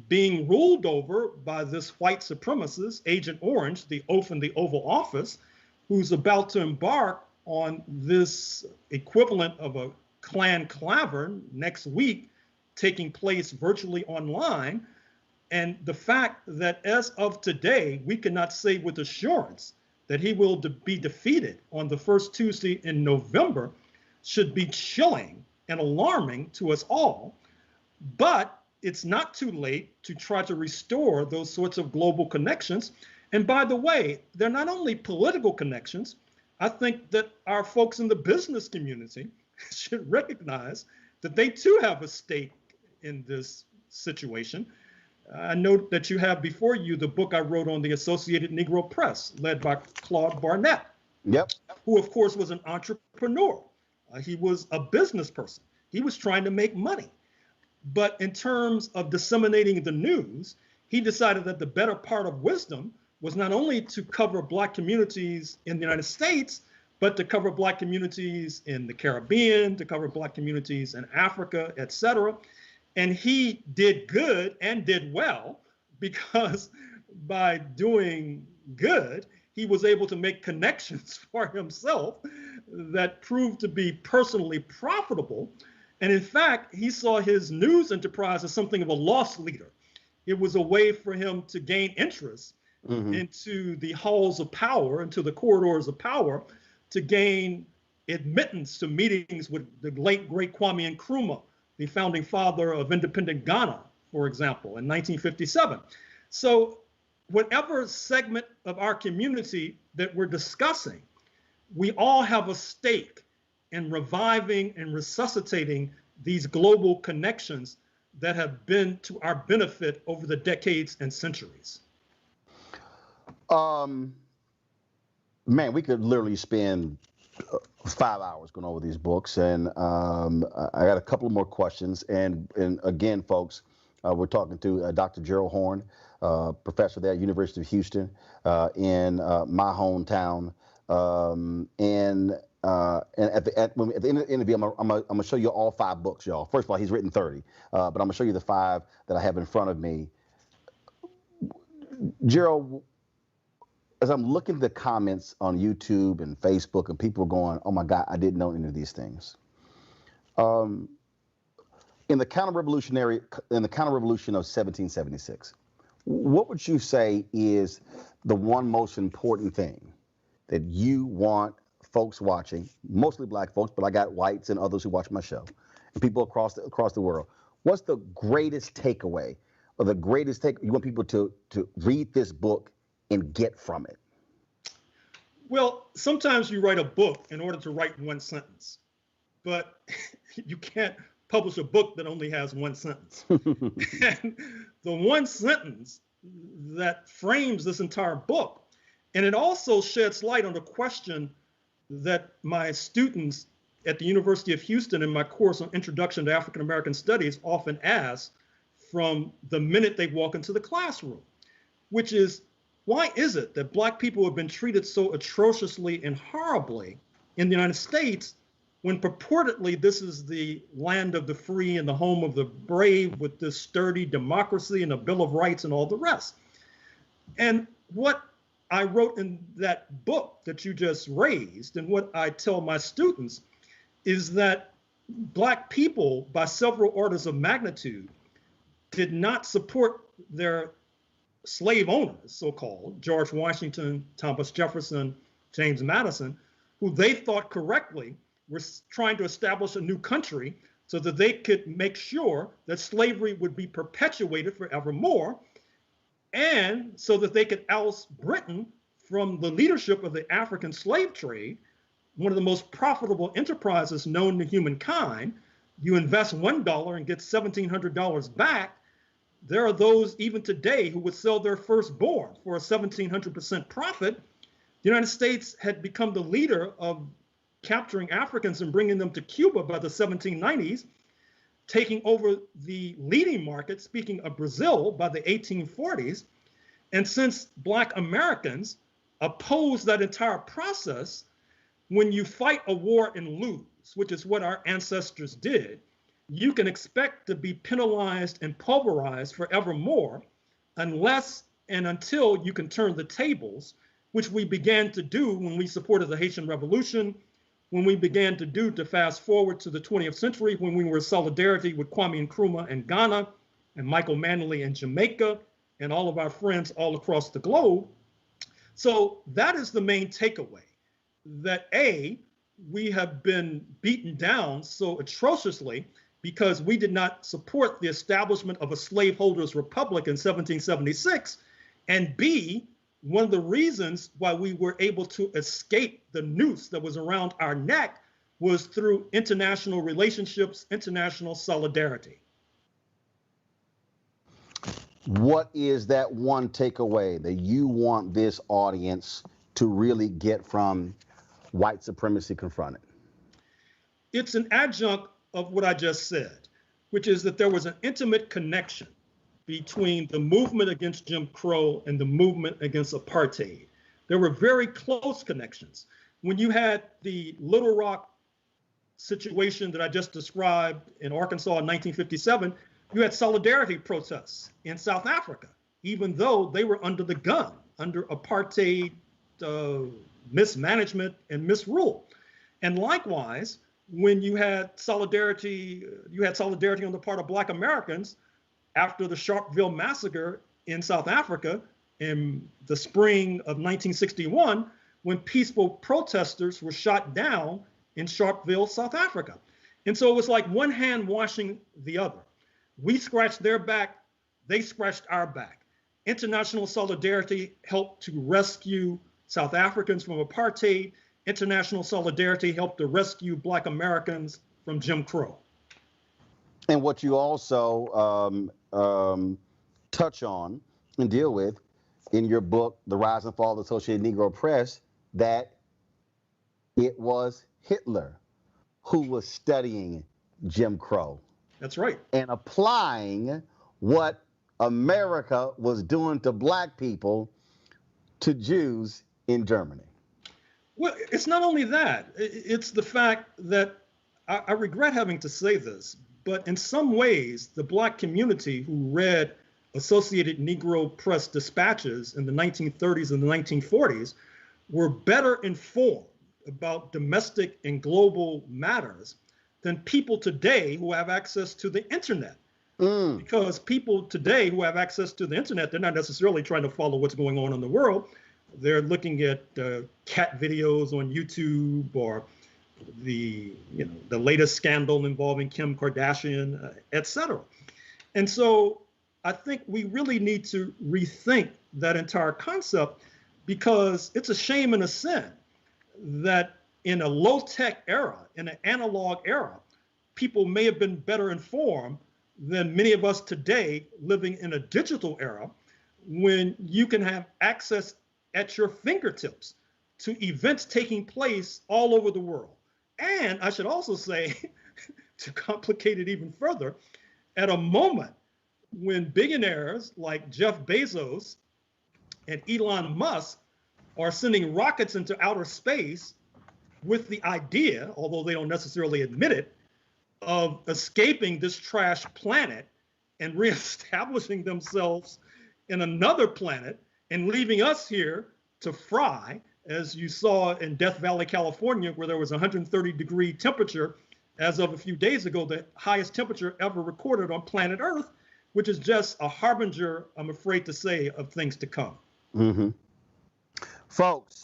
being ruled over by this white supremacist, Agent Orange, the oaf in the Oval Office, who's about to embark on this equivalent of a Klan Clavern next week, taking place virtually online. And the fact that as of today, we cannot say with assurance that he will be defeated on the first Tuesday in November should be chilling and alarming to us all. But it's not too late to try to restore those sorts of global connections. And by the way, they're not only political connections. I think that our folks in the business community should recognize that they too have a stake in this situation. I know that you have before you the book I wrote on the Associated Negro Press, led by Claude Barnett, Yep. who of course was an entrepreneur. He was a business person. He was trying to make money. But in terms of disseminating the news, he decided that the better part of wisdom was not only to cover Black communities in the United States, but to cover Black communities in the Caribbean, to cover Black communities in Africa, et cetera. And he did good and did well, because by doing good, he was able to make connections for himself that proved to be personally profitable. And in fact, he saw his news enterprise as something of a loss leader. It was a way for him to gain interest into the halls of power, into the corridors of power, to gain admittance to meetings with the late, great Kwame Nkrumah, the founding father of independent Ghana, for example, in 1957. So whatever segment of our community that we're discussing, we all have a stake in reviving and resuscitating these global connections that have been to our benefit over the decades and centuries. Man, we could literally spend 5 hours going over these books, and I got a couple of more questions. And again, folks, we're talking to Dr. Gerald Horne, professor there at University of Houston, in my hometown. And at the end of the interview, I'm gonna show you all 5 books, y'all. First of all, he's written 30, but I'm gonna show you the 5 that I have in front of me. Gerald, as I'm looking at the comments on YouTube and Facebook, and people are going, "Oh my God, I didn't know any of these things." In the counter-revolution of 1776, what would you say is the one most important thing that you want folks watching, mostly Black folks, but I got whites and others who watch my show, and people across the world? What's the greatest takeaway, or the greatest take you want people to read this book and get from it? Well, sometimes you write a book in order to write one sentence, but you can't publish a book that only has one sentence. And the one sentence that frames this entire book, and it also sheds light on the question that my students at the University of Houston in my course on Introduction to African American Studies often ask from the minute they walk into the classroom, which is, why is it that Black people have been treated so atrociously and horribly in the United States, when purportedly this is the land of the free and the home of the brave, with this sturdy democracy and a Bill of Rights and all the rest? And what I wrote in that book that you just raised, and what I tell my students, is that Black people, by several orders of magnitude, did not support their slave owners, so-called, George Washington, Thomas Jefferson, James Madison, who they thought correctly were trying to establish a new country so that they could make sure that slavery would be perpetuated forevermore, and so that they could oust Britain from the leadership of the African slave trade, one of the most profitable enterprises known to humankind. You invest $1 and get $1,700 back. There are those even today who would sell their firstborn for a 1,700% profit. The United States had become the leader of capturing Africans and bringing them to Cuba by the 1790s. taking over the leading market, speaking of Brazil, by the 1840s. And since Black Americans opposed that entire process, when you fight a war and lose, which is what our ancestors did, you can expect to be penalized and pulverized forevermore unless and until you can turn the tables, which we began to do when we supported the Haitian Revolution, when we began to do, to fast forward to the 20th century, when we were in solidarity with Kwame Nkrumah in Ghana and Michael Manley in Jamaica and all of our friends all across the globe. So that is the main takeaway, that A, we have been beaten down so atrociously because we did not support the establishment of a slaveholders' republic in 1776, and B, one of the reasons why we were able to escape the noose that was around our neck was through international relationships, international solidarity. What is that one takeaway that you want this audience to really get from White Supremacy Confronted? It's an adjunct of what I just said, which is that there was an intimate connection between the movement against Jim Crow and the movement against apartheid. There were very close connections. When you had the Little Rock situation that I just described in Arkansas in 1957, you had solidarity protests in South Africa, even though they were under the gun, under apartheid mismanagement and misrule. And likewise, when you had solidarity on the part of Black Americans after the Sharpeville massacre in South Africa in the spring of 1961, when peaceful protesters were shot down in Sharpeville, South Africa. And so it was like one hand washing the other. We scratched their back, they scratched our back. International solidarity helped to rescue South Africans from apartheid. International solidarity helped to rescue Black Americans from Jim Crow. And what you also touch on and deal with in your book, The Rise and Fall of the Associated Negro Press, that it was Hitler who was studying Jim Crow. That's right. And applying what America was doing to Black people to Jews in Germany. Well, it's not only that. It's the fact that I regret having to say this, but in some ways, the Black community who read Associated Negro Press dispatches in the 1930s and the 1940s were better informed about domestic and global matters than people today who have access to the internet. Because people today who have access to the internet, they're not necessarily trying to follow what's going on in the world. They're looking at cat videos on YouTube or the latest scandal involving Kim Kardashian, et cetera. And so I think we really need to rethink that entire concept, because it's a shame and a sin that in a low-tech era, in an analog era, people may have been better informed than many of us today living in a digital era, when you can have access at your fingertips to events taking place all over the world. And I should also say, to complicate it even further, at a moment when billionaires like Jeff Bezos and Elon Musk are sending rockets into outer space with the idea, although they don't necessarily admit it, of escaping this trash planet and reestablishing themselves in another planet and leaving us here to fry, as you saw in Death Valley, California, where there was 130-degree temperature as of a few days ago, the highest temperature ever recorded on planet Earth, which is just a harbinger, I'm afraid to say, of things to come. Mm-hmm. Folks,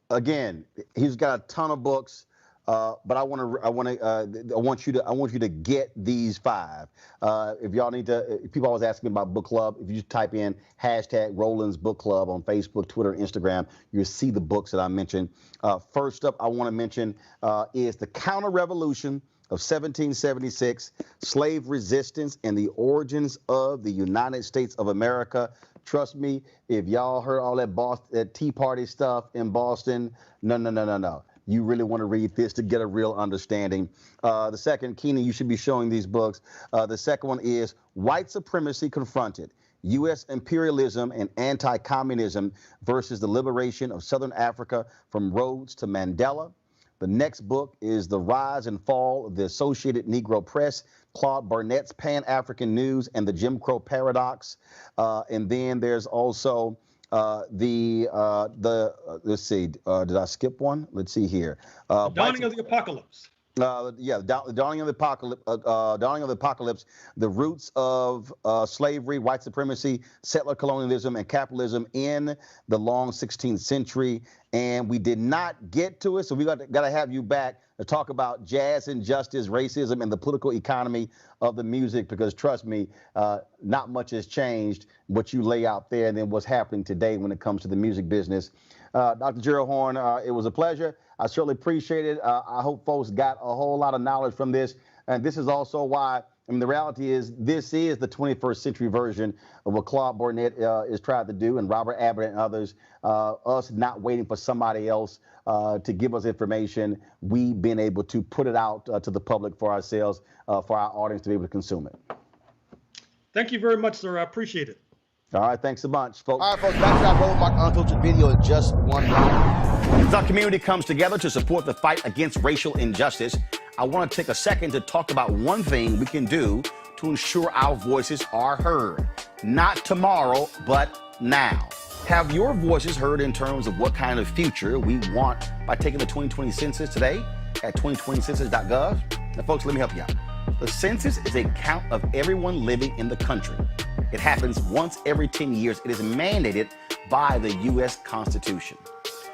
again, he's got a ton of books. But I want you to get these 5. If y'all need to, people always ask me about book club. If you just type in hashtag Roland's Book Club on Facebook, Twitter, Instagram, you'll see the books that I mentioned. First up, I want to mention is The Counterrevolution of 1776, Slave Resistance and the Origins of the United States of America. Trust me, if y'all heard all that Tea Party stuff in Boston, no. You really want to read this to get a real understanding. The second, Keenan, you should be showing these books. The second one is White Supremacy Confronted: U.S. Imperialism and Anti-Communism versus the Liberation of Southern Africa from Rhodes to Mandela. The next book is The Rise and Fall of the Associated Negro Press: Claude Barnett's Pan-African News and the Jim Crow Paradox. And then there's also let's see, did I skip one? Let's see here. Dawning of the Apocalypse. The Dawning of the Apocalypse, the roots of slavery, white supremacy, settler colonialism, and capitalism in the long 16th century. And we did not get to it, so we got to have you back to talk about jazz injustice, racism, and the political economy of the music, because trust me, not much has changed what you lay out there and then what's happening today when it comes to the music business. Dr. Gerald Horne, it was a pleasure. I certainly appreciate it. I hope folks got a whole lot of knowledge from this. And this is also why, I mean, the reality is this is the 21st century version of what Claude Barnett is trying to do, and Robert Abbott and others, us not waiting for somebody else to give us information. We've been able to put it out to the public for ourselves, for our audience to be able to consume it. Thank you very much, sir. I appreciate it. All right, thanks a bunch, folks. All right, folks, back to our Roland Martin Unfiltered video in just 1 minute. As our community comes together to support the fight against racial injustice, I want to take a second to talk about one thing we can do to ensure our voices are heard. Not tomorrow, but now. Have your voices heard in terms of what kind of future we want by taking the 2020 census today at 2020census.gov? Now, folks, let me help you out. The census is a count of everyone living in the country. It happens once every 10 years. It is mandated by the U.S. Constitution.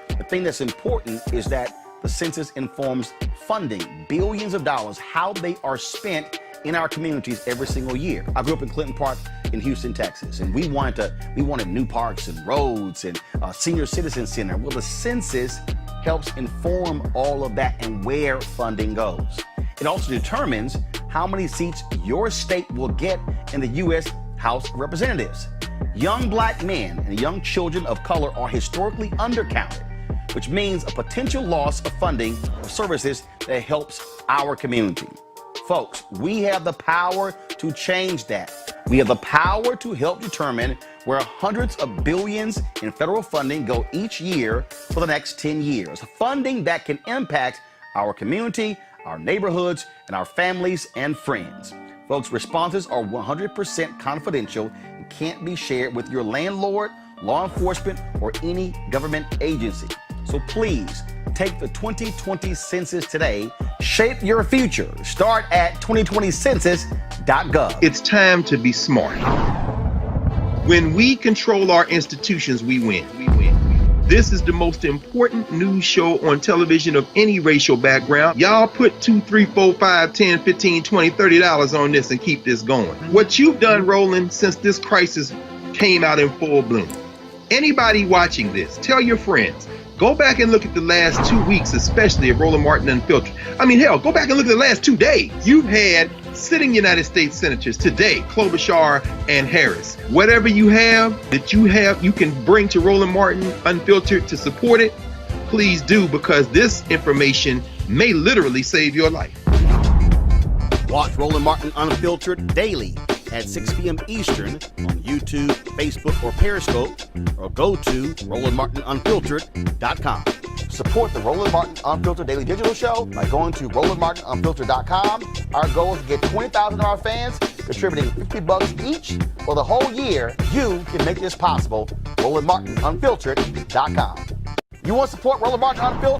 The thing that's important is that the census informs funding, billions of dollars, how they are spent in our communities every single year. I grew up in Clinton Park in Houston, Texas, and we wanted new parks and roads and a senior citizen center. Well, the census helps inform all of that and where funding goes. It also determines how many seats your state will get in the U.S. House of Representatives. Young black men and young children of color are historically undercounted, which means a potential loss of funding for services that helps our community. Folks, we have the power to change that. We have the power to help determine where hundreds of billions in federal funding go each year for the next 10 years. Funding that can impact our community, our neighborhoods, and our families and friends. Folks, responses are 100% confidential and can't be shared with your landlord, law enforcement, or any government agency. So please take the 2020 census today. Shape your future. Start at 2020census.gov. It's time to be smart. When we control our institutions, we win. This is the most important news show on television of any racial background. Y'all put $2, $3, $4, $5, $10, $15, $20, $30 on this and keep this going. What you've done, Roland, since this crisis came out in full bloom. Anybody watching this, tell your friends. Go back and look at the last 2 weeks, especially of Roland Martin Unfiltered. I mean, hell, go back and look at the last 2 days. You've had sitting United States senators today, Klobuchar and Harris. Whatever you have you can bring to Roland Martin Unfiltered to support it, please do, because this information may literally save your life. Watch Roland Martin Unfiltered daily at 6 p.m. Eastern on YouTube, Facebook, or Periscope, or go to RolandMartinUnfiltered.com. Support the Roland Martin Unfiltered Daily Digital Show by going to RolandMartinUnfiltered.com. Our goal is to get 20,000 of our fans contributing $50 each for the whole year. You can make this possible. RolandMartinUnfiltered.com. You want to support Roland Martin Unfiltered?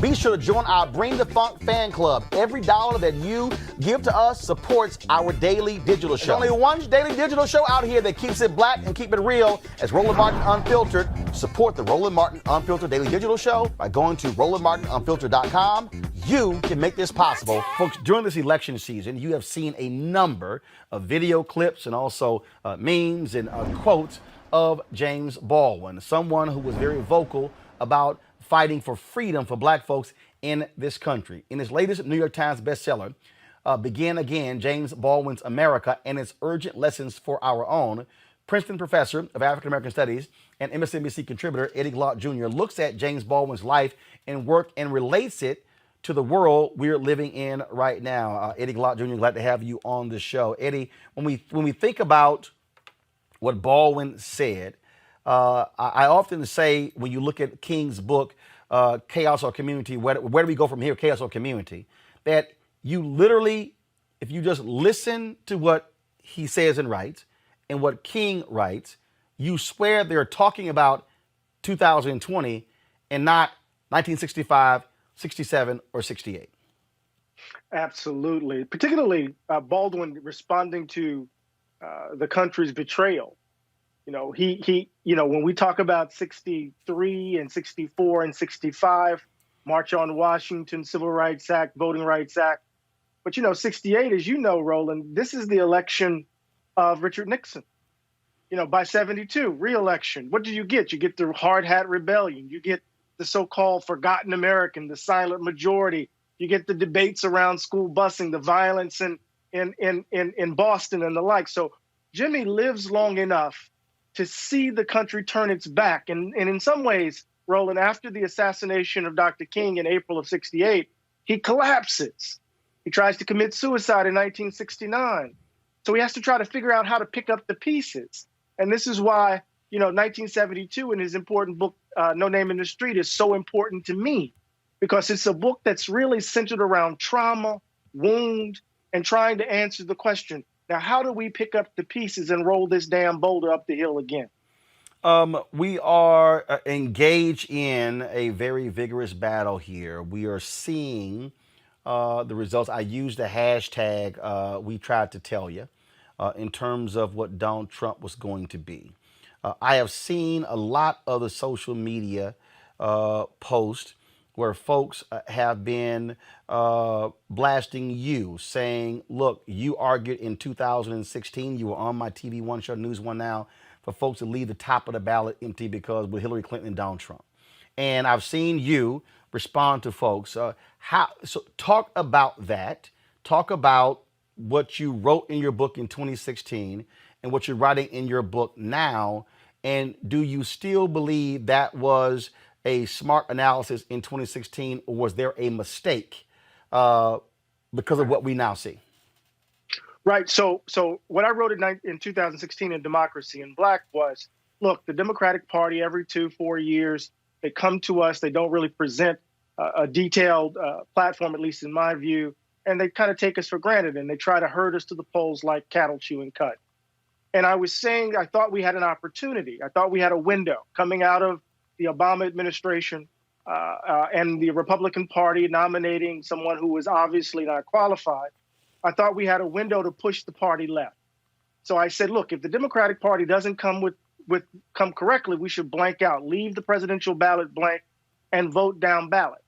Be sure to join our Bring the Funk fan club. Every dollar that you give to us supports our daily digital show. There's only one daily digital show out here that keeps it black and keep it real as Roland Martin Unfiltered. Support the Roland Martin Unfiltered Daily Digital Show by going to RolandMartinUnfiltered.com. You can make this possible. Folks, during this election season, you have seen a number of video clips and also memes and quotes of James Baldwin, someone who was very vocal about fighting for freedom for black folks in this country. In his latest New York Times bestseller, Begin Again, James Baldwin's America and Its Urgent Lessons for Our Own, Princeton professor of African American Studies and MSNBC contributor Eddie Glaude Jr. looks at James Baldwin's life and work and relates it to the world we're living in right now. Eddie Glaude Jr., glad to have you on the show. Eddie, when we think about what Baldwin said, I often say when you look at King's book, Chaos or Community, where do we go from here, Chaos or Community, that you literally, if you just listen to what he says and writes and what King writes, you swear they're talking about 2020 and not 1965, 67, or 68. Absolutely. Particularly Baldwin responding to the country's betrayal. When we talk about 63 and 64 and 65, March on Washington, Civil Rights Act, Voting Rights Act. But, 68, as you know, Roland, this is the election of Richard Nixon. By 72, re-election. What do you get? You get the hard hat rebellion. You get the so-called forgotten American, the silent majority. You get the debates around school busing, the violence in Boston and the like. So Jimmy lives long enough to see the country turn its back. And in some ways, Roland, after the assassination of Dr. King in April of 68, he collapses. He tries to commit suicide in 1969. So he has to try to figure out how to pick up the pieces. And this is why, 1972 in his important book, No Name in the Street, is so important to me, because it's a book that's really centered around trauma, wound, and trying to answer the question, now, how do we pick up the pieces and roll this damn boulder up the hill again? We are engaged in a very vigorous battle here. We are seeing the results. I used the hashtag we tried to tell you in terms of what Donald Trump was going to be. I have seen a lot of the social media posts where folks have been blasting you, saying, look, you argued in 2016, you were on my TV One show, News One Now, for folks to leave the top of the ballot empty because with Hillary Clinton and Donald Trump. And I've seen you respond to folks. So talk about that. Talk about what you wrote in your book in 2016 and what you're writing in your book now. And do you still believe that was a smart analysis in 2016, or was there a mistake because of what we now see? Right. So what I wrote in 2016 in Democracy in Black was, look, the Democratic Party every 2-4 years, they come to us. They don't really present a detailed platform, at least in my view, and they kind of take us for granted, and they try to herd us to the polls like cattle chewing cud. And I was saying I thought we had an opportunity. I thought we had a window coming out of the Obama administration and the Republican Party nominating someone who was obviously not qualified. I thought we had a window to push the party left. So I said, look, if the Democratic Party doesn't come correctly, we should blank out, leave the presidential ballot blank and vote down ballot.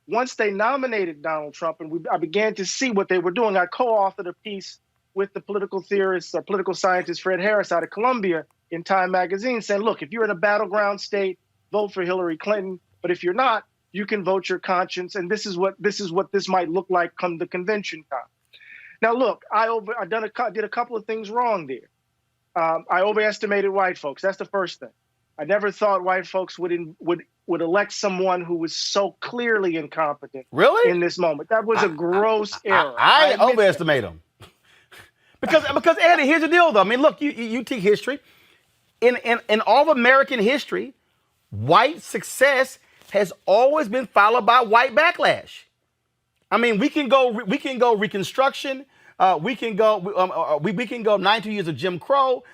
Once they nominated Donald Trump and I began to see what they were doing, I co-authored a piece with the political theorist or political scientist Fred Harris out of Columbia in Time magazine saying, look, if you're in a battleground state, vote for Hillary Clinton. But if you're not, you can vote your conscience. And this is what this might look like come the convention time. Now, look, I did a couple of things wrong there. I overestimated white folks. That's the first thing. I never thought white folks would elect someone who was so clearly incompetent. Really? In this moment. That was a gross error. I overestimate them. Because Eddie, here's the deal, though. I mean, look, you teach history. In all of American history, white success has always been followed by white backlash. I mean, we can go Reconstruction. We can go 92 years of Jim Crow.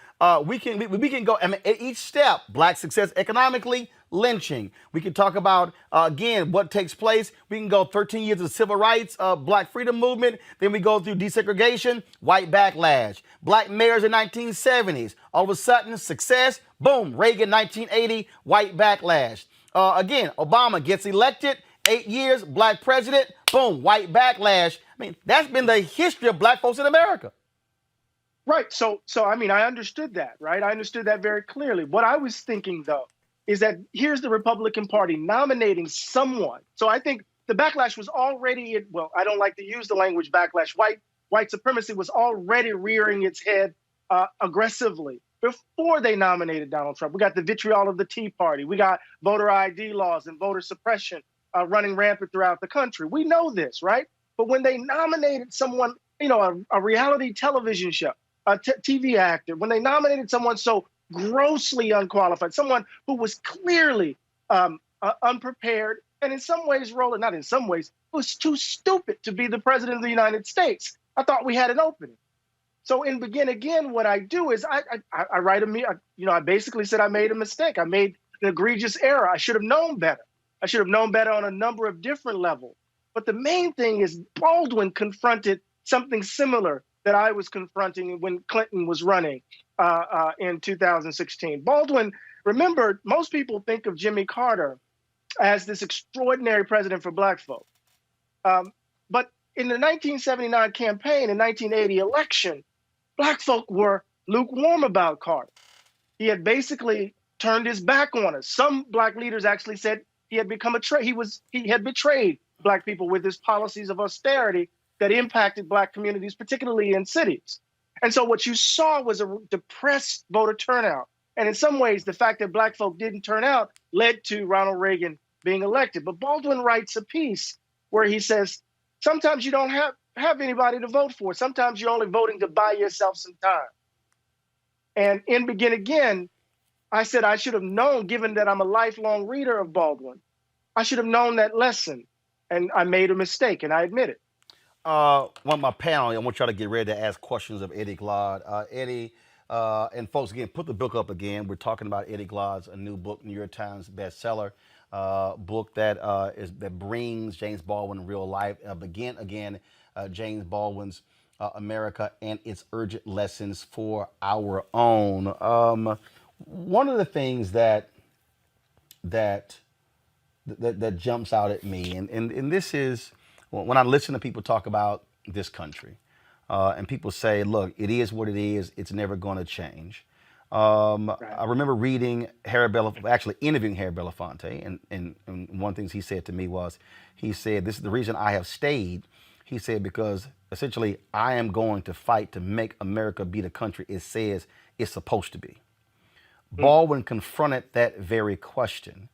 We can go. I mean, at each step, black success economically, lynching. We can talk about again what takes place. We can go 13 years of civil rights, black freedom movement. Then we go through desegregation, white backlash, black mayors in 1970s. All of a sudden, success. Boom, Reagan 1980, white backlash. Again, Obama gets elected. 8 years, black president, boom, white backlash. I mean, that's been the history of black folks in America. Right. So I mean, I understood that, right? I understood that very clearly. What I was thinking, though, is that here's the Republican Party nominating someone. So I think the backlash was already, well, I don't like to use the language backlash. White supremacy was already rearing its head aggressively before they nominated Donald Trump. We got the vitriol of the Tea Party. We got voter ID laws and voter suppression running rampant throughout the country. We know this, right? But when they nominated someone, a reality television show, a TV actor, when they nominated someone so grossly unqualified, someone who was clearly unprepared, and in some ways, Roland, not in some ways, was too stupid to be the president of the United States, I thought we had an opening. So in Begin Again, what I do is I write I basically said I made a mistake. I made an egregious error. I should have known better. I should have known better on a number of different levels. But the main thing is Baldwin confronted something similar that I was confronting when Clinton was running in 2016. Baldwin, remember, most people think of Jimmy Carter as this extraordinary president for Black folk. But in the 1979 campaign and 1980 election, Black folk were lukewarm about Carter. He had basically turned his back on us. Some Black leaders actually said he had become he had betrayed Black people with his policies of austerity that impacted Black communities, particularly in cities. And so what you saw was a depressed voter turnout. And in some ways, the fact that Black folk didn't turn out led to Ronald Reagan being elected. But Baldwin writes a piece where he says, sometimes you don't have anybody to vote for. Sometimes you're only voting to buy yourself some time. And in Begin Again, I said I should have known, given that I'm a lifelong reader of Baldwin, I should have known that lesson. And I made a mistake, and I admit it. One of my panel, I want y'all to get ready to ask questions of Eddie Glaude. Eddie, and folks, again, put the book up again. We're talking about Eddie Glaude's a new book, New York Times bestseller, book that brings James Baldwin in real life. Begin Again, James Baldwin's America and its urgent lessons for our own. One of the things that jumps out at me, and this is when I listen to people talk about this country, and people say, look, it is what it is, it's never going to change. Right. I remember reading interviewing Harry Belafonte, and one of the things he said to me was, he said, this is the reason I have stayed. He said, because essentially I am going to fight to make America be the country it says it's supposed to be. Baldwin confronted that very question.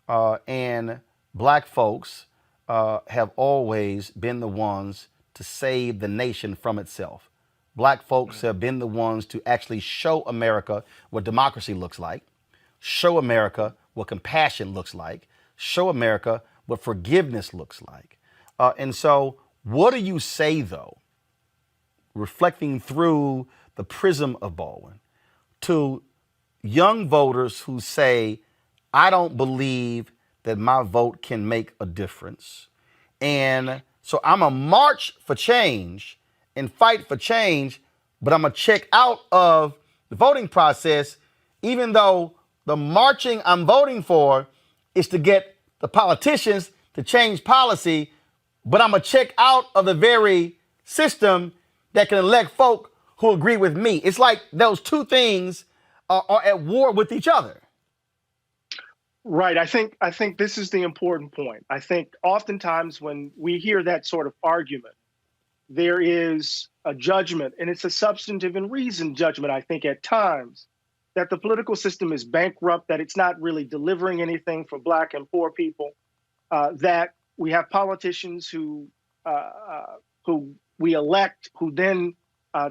And Black folks have always been the ones to save the nation from itself. Black folks have been the ones to actually show America what democracy looks like, show America what compassion looks like, show America what forgiveness looks like. And so what do you say, though, reflecting through the prism of Baldwin, to young voters who say, I don't believe that my vote can make a difference, and so I'm going to march for change and fight for change, but I'm going to check out of the voting process, even though the marching I'm voting for is to get the politicians to change policy, but I'm going to check out of the very system that can elect folk who agree with me. It's like those two things are at war with each other. Right. I think this is the important point. I think oftentimes when we hear that sort of argument, there is a judgment, and it's a substantive and reasoned judgment, I think, at times, that the political system is bankrupt, that it's not really delivering anything for Black and poor people, that we have politicians who we elect, who then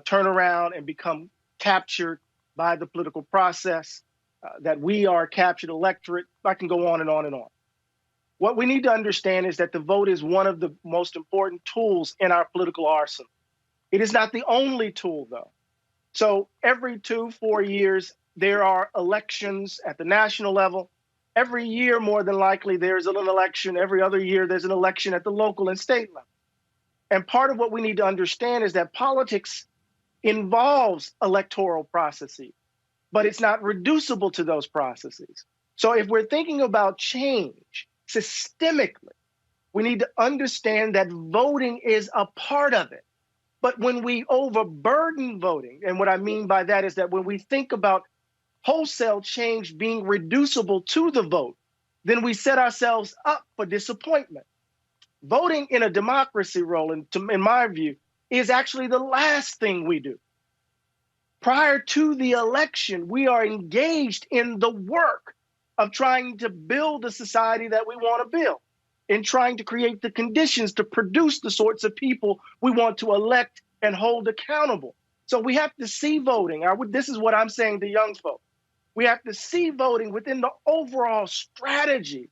turn around and become captured by the political process, that we are a captured electorate. I can go on and on and on. What we need to understand is that the vote is one of the most important tools in our political arsenal. It is not the only tool, though. So every 2-4 years, there are elections at the national level. Every year, more than likely, there's an election. Every other year, there's an election at the local and state level. And part of what we need to understand is that politics involves electoral processes, but it's not reducible to those processes. So if we're thinking about change systemically, we need to understand that voting is a part of it. But when we overburden voting, and what I mean by that is that when we think about wholesale change being reducible to the vote, then we set ourselves up for disappointment. Voting in a democracy, Roland, in my view, is actually the last thing we do. Prior to the election, we are engaged in the work of trying to build a society that we want to build, in trying to create the conditions to produce the sorts of people we want to elect and hold accountable. So we have to see voting. This is what I'm saying to young folks. We have to see voting within the overall strategy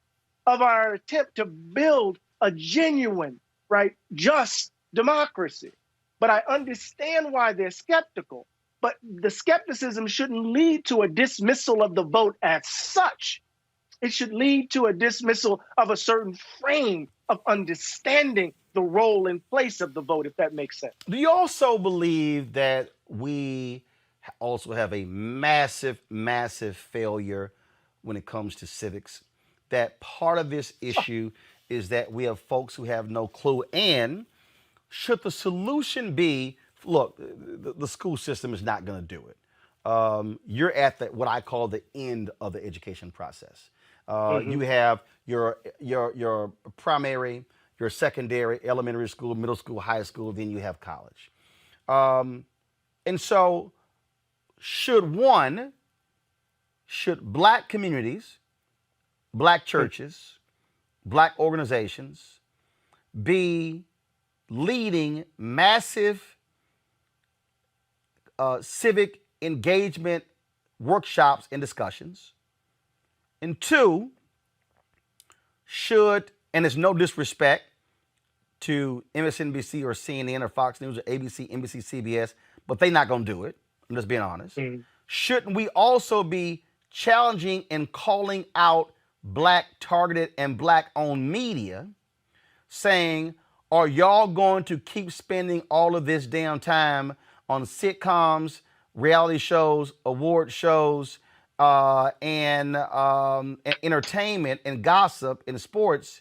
of our attempt to build a genuine, right, just democracy. But I understand why they're skeptical. But the skepticism shouldn't lead to a dismissal of the vote as such. It should lead to a dismissal of a certain frame of understanding the role and place of the vote, if that makes sense. Do you also believe that we also have a massive, massive failure when it comes to civics? That part of this issue is that we have folks who have no clue. And should the solution be, look, the school system is not going to do it. You're at what I call the end of the education process. You have your primary, your secondary, elementary school, middle school, high school, then you have college. And so should black communities, black churches, black organizations be leading massive civic engagement workshops and discussions? And two, and there's no disrespect to MSNBC or CNN or Fox News or ABC, NBC, CBS, but they're not going to do it. I'm just being honest. Shouldn't we also be challenging and calling out black targeted and black owned media, saying, are y'all going to keep spending all of this damn time on sitcoms, reality shows, award shows, and entertainment and gossip and sports,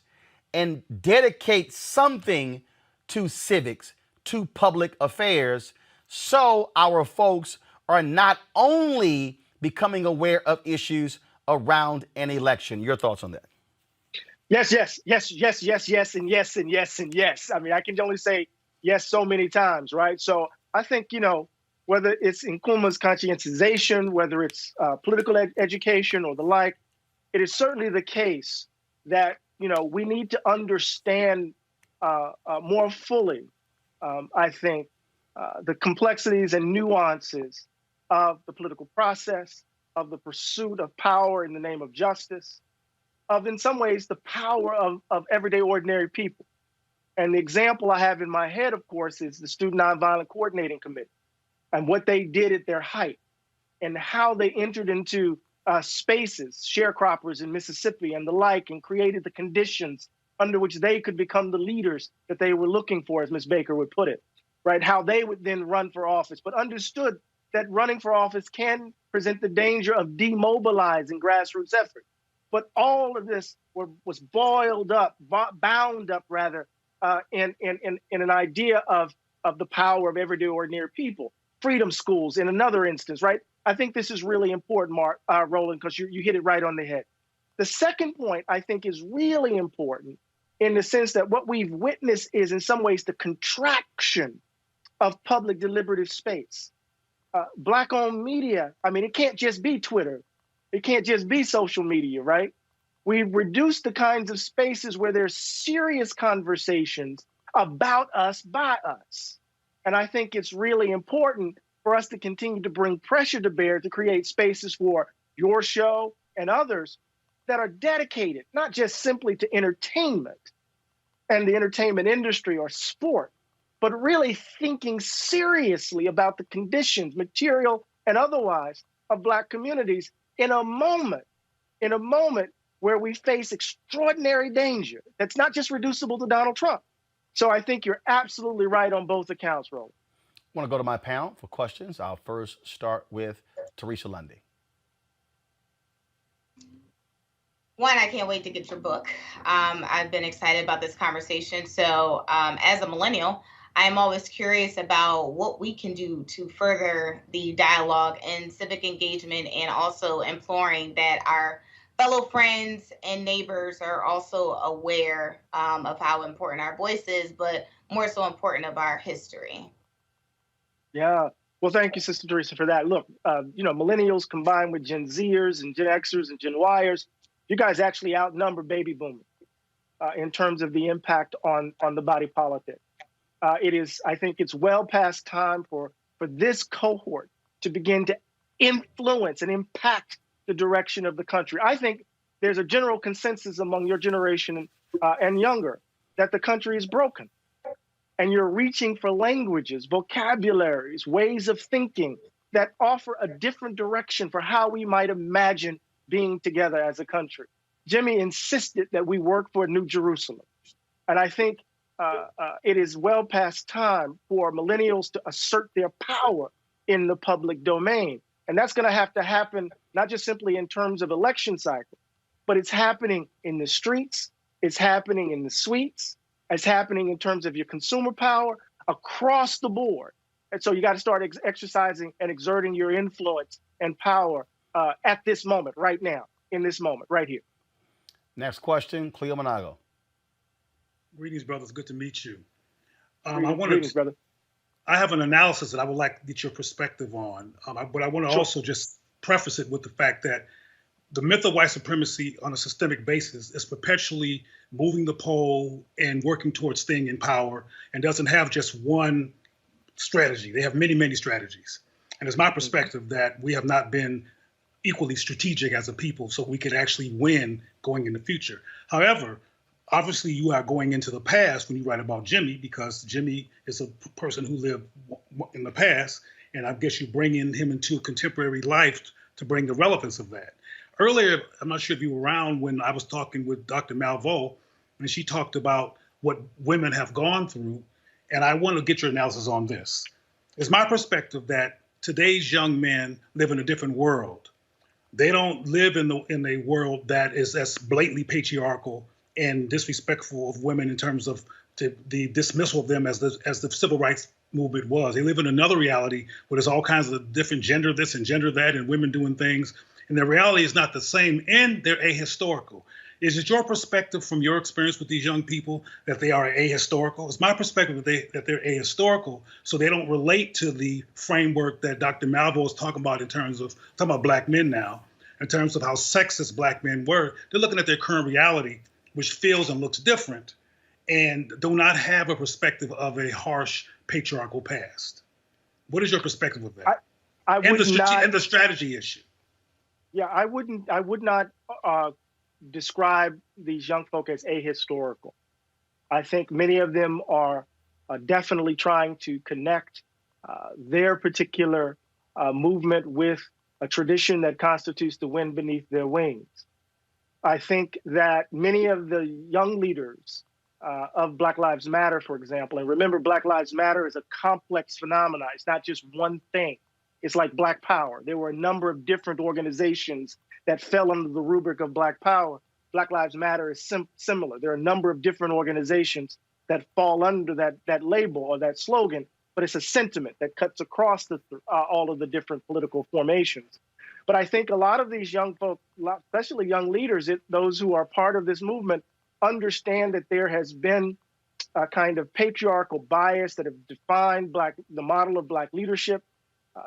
and dedicate something to civics, to public affairs, so our folks are not only becoming aware of issues around an election? Your thoughts on that? Yes, yes, yes, yes, yes, yes, and yes, and yes, and yes. I mean, I can only say yes so many times, right? So I think, whether it's Nkrumah's conscientization, whether it's political education or the like, it is certainly the case that, we need to understand more fully, I think, the complexities and nuances of the political process, of the pursuit of power in the name of justice, of, in some ways, the power of everyday ordinary people. And the example I have in my head, of course, is the Student Nonviolent Coordinating Committee and what they did at their height and how they entered into spaces, sharecroppers in Mississippi and the like, and created the conditions under which they could become the leaders that they were looking for, as Ms. Baker would put it, right? How they would then run for office, but understood that running for office can present the danger of demobilizing grassroots efforts. But all of this was bound up rather, in an idea of the power of everyday ordinary people. Freedom schools in another instance, right? I think this is really important, Roland, because you hit it right on the head. The second point, I think, is really important in the sense that what we've witnessed is, in some ways, the contraction of public deliberative space. Black-owned media, I mean, it can't just be Twitter. It can't just be social media, right? We've reduced the kinds of spaces where there's serious conversations about us, by us. And I think it's really important for us to continue to bring pressure to bear to create spaces for your show and others that are dedicated, not just simply to entertainment and the entertainment industry or sport, but really thinking seriously about the conditions, material and otherwise, of Black communities in a moment where we face extraordinary danger that's not just reducible to Donald Trump. So I think you're absolutely right on both accounts, Roland. I want to go to my panel for questions. I'll first start with Teresa Lundy. One, I can't wait to get your book. I've been excited about this conversation. So as a millennial, I'm always curious about what we can do to further the dialogue and civic engagement, and also imploring that our fellow friends and neighbors are also aware of how important our voice is, but more so important of our history. Yeah, Well, thank you, Sister Teresa, for that. Look, millennials combined with Gen Zers and Gen Xers and Gen Yers, you guys actually outnumber baby boomers in terms of the impact on the body politic. I think it's well past time for this cohort to begin to influence and impact the direction of the country. I think there's a general consensus among your generation and younger that the country is broken. And you're reaching for languages, vocabularies, ways of thinking that offer a different direction for how we might imagine being together as a country. Jimmy insisted that we work for a new Jerusalem. And I think it is well past time for millennials to assert their power in the public domain. And that's going to happen, not just simply in terms of election cycle, but it's happening in the streets, it's happening in the suites, it's happening in terms of your consumer power across the board. And so you got to start exercising and exerting your influence and power at this moment, right now, in this moment, right here. Next question, Cleo Monago. Greetings, brothers. Good to meet you. Greetings, brother. I have an analysis that I would like to get your perspective on, but I want to also just preface it with the fact that the myth of white supremacy on a systemic basis is perpetually moving the pole and working towards staying in power and doesn't have just one strategy. They have many, many strategies. And it's my perspective that we have not been equally strategic as a people so we could actually win going in the future. However, obviously you are going into the past when you write about Jimmy, because Jimmy is a person who lived in the past, and I guess you bring in him into contemporary life to bring the relevance of that. Earlier, I'm not sure if you were around when I was talking with Dr. Malveaux, and she talked about what women have gone through, and I want to get your analysis on this. It's my perspective that today's young men live in a different world. They don't live in a world that is as blatantly patriarchal and disrespectful of women in terms of the dismissal of them as the civil rights movement was. They live in another reality where there's all kinds of different gender this and gender that and women doing things. And the reality is not the same, and they're ahistorical. Is it your perspective from your experience with these young people that they are ahistorical? It's my perspective that they're ahistorical, so they don't relate to the framework that Dr. Malveaux is talking about in terms of, talking about black men now, in terms of how sexist black men were. They're looking at their current reality, which feels and looks different, and do not have a perspective of a harsh patriarchal past. What is your perspective of that? And the strategy issue. Yeah, I would not describe these young folk as ahistorical. I think many of them are definitely trying to connect their particular movement with a tradition that constitutes the wind beneath their wings. I think that many of the young leaders of Black Lives Matter, for example, and remember, Black Lives Matter is a complex phenomenon. It's not just one thing. It's like Black Power. There were a number of different organizations that fell under the rubric of Black Power. Black Lives Matter is similar. There are a number of different organizations that fall under that label or that slogan, but it's a sentiment that cuts across all of the different political formations. But I think a lot of these young folk, especially young leaders, those who are part of this movement, understand that there has been a kind of patriarchal bias that have defined the model of Black leadership,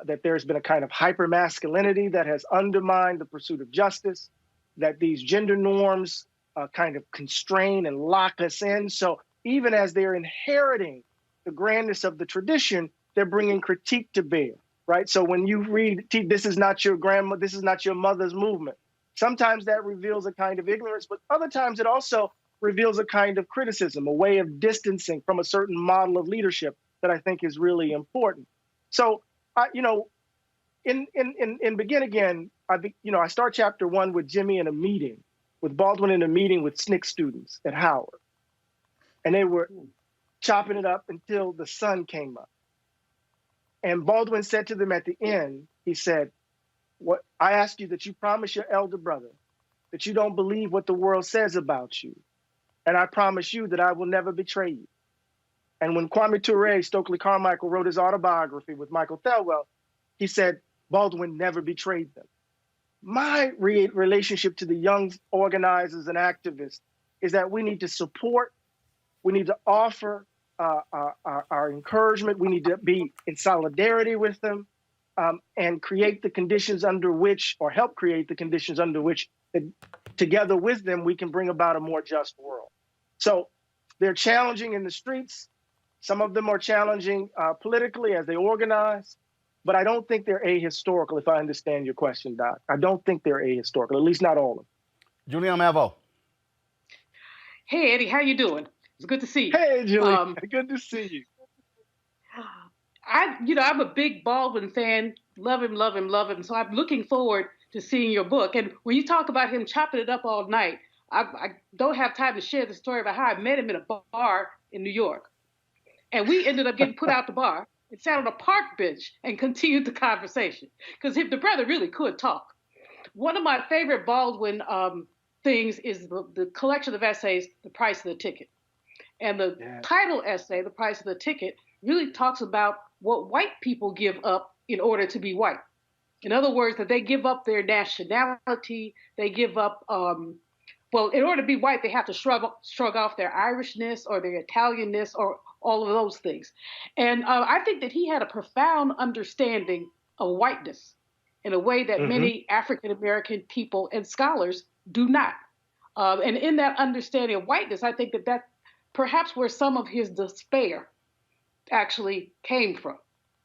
that there's been a kind of hypermasculinity that has undermined the pursuit of justice, that these gender norms kind of constrain and lock us in. So even as they're inheriting the grandness of the tradition, they're bringing critique to bear, right? So when you read, this is not your grandma, this is not your mother's movement, sometimes that reveals a kind of ignorance, but other times it also reveals a kind of criticism, a way of distancing from a certain model of leadership that I think is really important. So, in Begin Again, I start chapter 1 with Jimmy in a meeting, with Baldwin in a meeting with SNCC students at Howard. And they were chopping it up until the sun came up. And Baldwin said to them at the end, he said, "What I ask you that you promise your elder brother that you don't believe what the world says about you. And I promise you that I will never betray you." And when Kwame Ture, Stokely Carmichael, wrote his autobiography with Michael Thelwell, he said, Baldwin never betrayed them. My relationship to the young organizers and activists is that we need to support, we need to offer our encouragement. We need to be in solidarity with them and create the conditions under which, or help create the conditions under which, together with them, we can bring about a more just world. So they're challenging in the streets. Some of them are challenging politically as they organize, but I don't think they're ahistorical, if I understand your question, Doc. I don't think they're ahistorical, at least not all of them. Julian Mavo. Hey, Eddie, how you doing? It's good to see you. Hey, Julie, good to see you. I'm a big Baldwin fan. Love him, love him, love him. So I'm looking forward to seeing your book. And when you talk about him chopping it up all night, I don't have time to share the story about how I met him in a bar in New York. And we ended up getting put out the bar and sat on a park bench and continued the conversation because the brother really could talk. One of my favorite Baldwin things is the collection of essays, The Price of the Ticket. And the title essay, The Price of the Ticket, really talks about what white people give up in order to be white. In other words, that they give up their nationality, they give up, in order to be white, they have to shrug off their Irishness or their Italianness or all of those things. And I think that he had a profound understanding of whiteness in a way that many African-American people and scholars do not. And in that understanding of whiteness, I think that perhaps where some of his despair actually came from.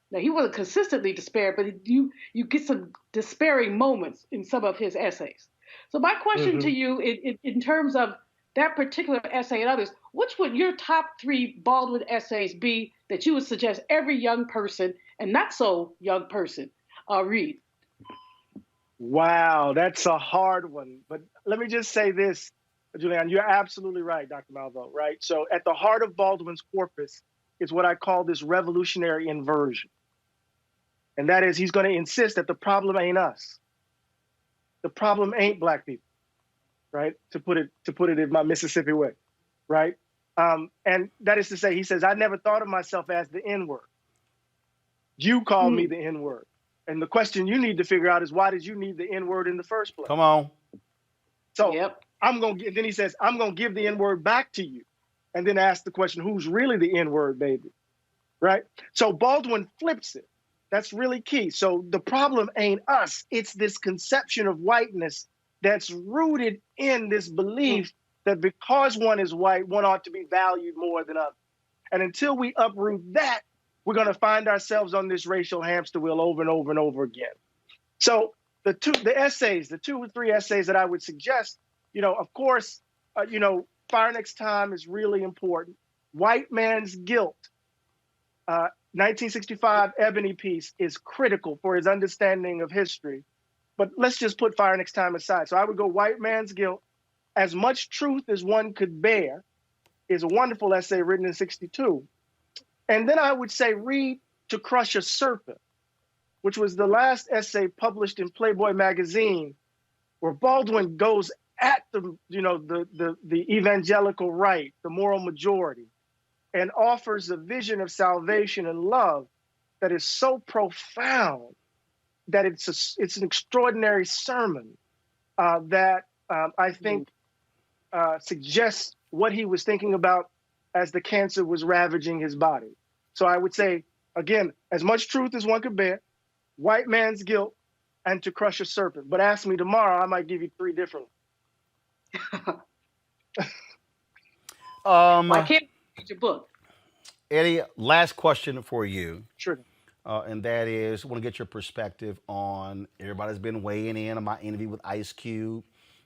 Now, he wasn't consistently despair, but you get some despairing moments in some of his essays. So my question to you, in terms of that particular essay and others, which would your top 3 Baldwin essays be that you would suggest every young person and not so young person read? Wow, that's a hard one. But let me just say this, Julian, you're absolutely right, Dr. Malvo, right? So at the heart of Baldwin's corpus is what I call this revolutionary inversion. And that is, he's going to insist that the problem ain't us. The problem ain't Black people, right? To put it in my Mississippi way, right? And that is to say, he says, I never thought of myself as the N-word. You called me the N-word. And the question you need to figure out is, why did you need the N-word in the first place? Come on. So then he says, I'm going to give the N-word back to you. And then ask the question, who's really the N-word, baby? Right? So Baldwin flips it. That's really key. So the problem ain't us. It's this conception of whiteness that's rooted in this belief that because one is white, one ought to be valued more than others. And until we uproot that, we're going to find ourselves on this racial hamster wheel over and over and over again. So the 2 or 3 essays that I would suggest, of course, Fire Next Time is really important. White Man's Guilt, 1965 Ebony piece, is critical for his understanding of history. But let's just put Fire Next Time aside. So I would go White Man's Guilt. As Much Truth as One Could Bear is a wonderful essay written in 1962. And then I would say read To Crush a Serpent, which was the last essay published in Playboy magazine, where Baldwin goes at the evangelical right, the moral majority, and offers a vision of salvation and love that is so profound that it's an extraordinary sermon that I think suggests what he was thinking about as the cancer was ravaging his body. So I would say, again, As Much Truth as One Could Bear, White Man's Guilt, and To Crush a Serpent. But ask me tomorrow, I might give you 3 different ones. I can't read your book. Eddie, last question for you. Sure. And that is, I want to get your perspective on, everybody's been weighing in on my interview with Ice Cube,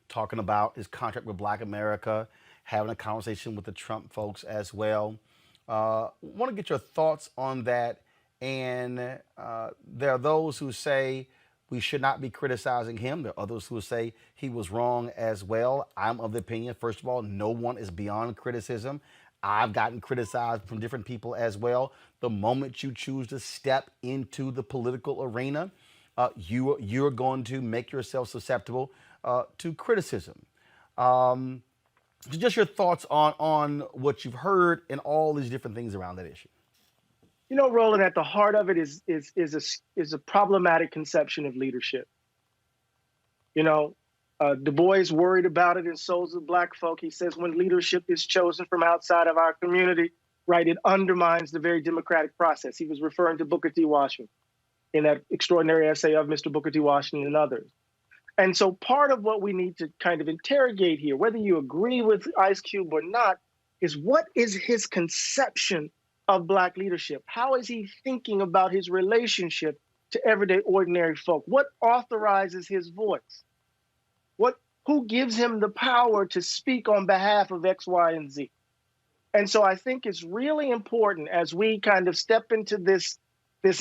talking about his contract with Black America, having a conversation with the Trump folks as well. Want to get your thoughts on that. And there are those who say we should not be criticizing him. There are others who say he was wrong as well. I'm of the opinion, first of all, no one is beyond criticism. I've gotten criticized from different people as well. The moment you choose to step into the political arena, you're going to make yourself susceptible to criticism. Just your thoughts on what you've heard and all these different things around that issue. Roland, at the heart of it is a problematic conception of leadership. Du Bois worried about it in Souls of Black Folk. He says, when leadership is chosen from outside of our community, right? It undermines the very democratic process. He was referring to Booker T. Washington in that extraordinary essay of Mr. Booker T. Washington and others. And so part of what we need to kind of interrogate here, whether you agree with Ice Cube or not, is what is his conception of Black leadership? How is he thinking about his relationship to everyday ordinary folk? What authorizes his voice? Who gives him the power to speak on behalf of X, Y, and Z? And so I think it's really important as we kind of step into this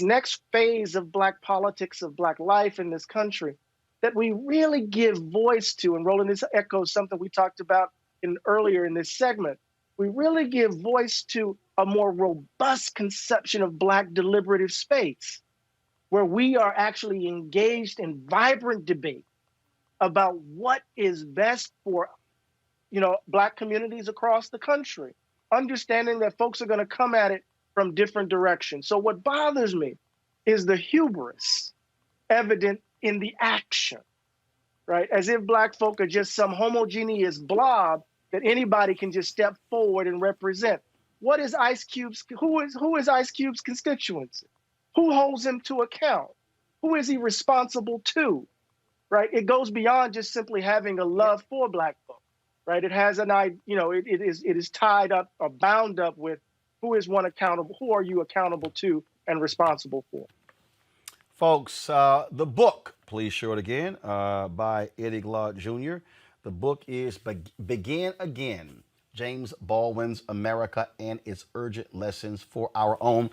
next phase of Black politics, of Black life in this country, that we really give voice to, and Roland, this echoes something we talked about earlier in this segment, we really give voice to a more robust conception of Black deliberative space, where we are actually engaged in vibrant debate about what is best for, Black communities across the country, understanding that folks are going to come at it from different directions. So what bothers me is the hubris evident in the action, right? As if Black folk are just some homogeneous blob that anybody can just step forward and represent. What is Ice Cube's, who is Ice Cube's constituency? Who holds him to account? Who is he responsible to? Right? It goes beyond just simply having a love for Black folk, right? It has it is tied up or bound up with who is one accountable, who are you accountable to and responsible for? Folks, the book, please show it again, by Eddie Glaude Jr. The book is Begin Again, James Baldwin's America and Its Urgent Lessons for Our Own.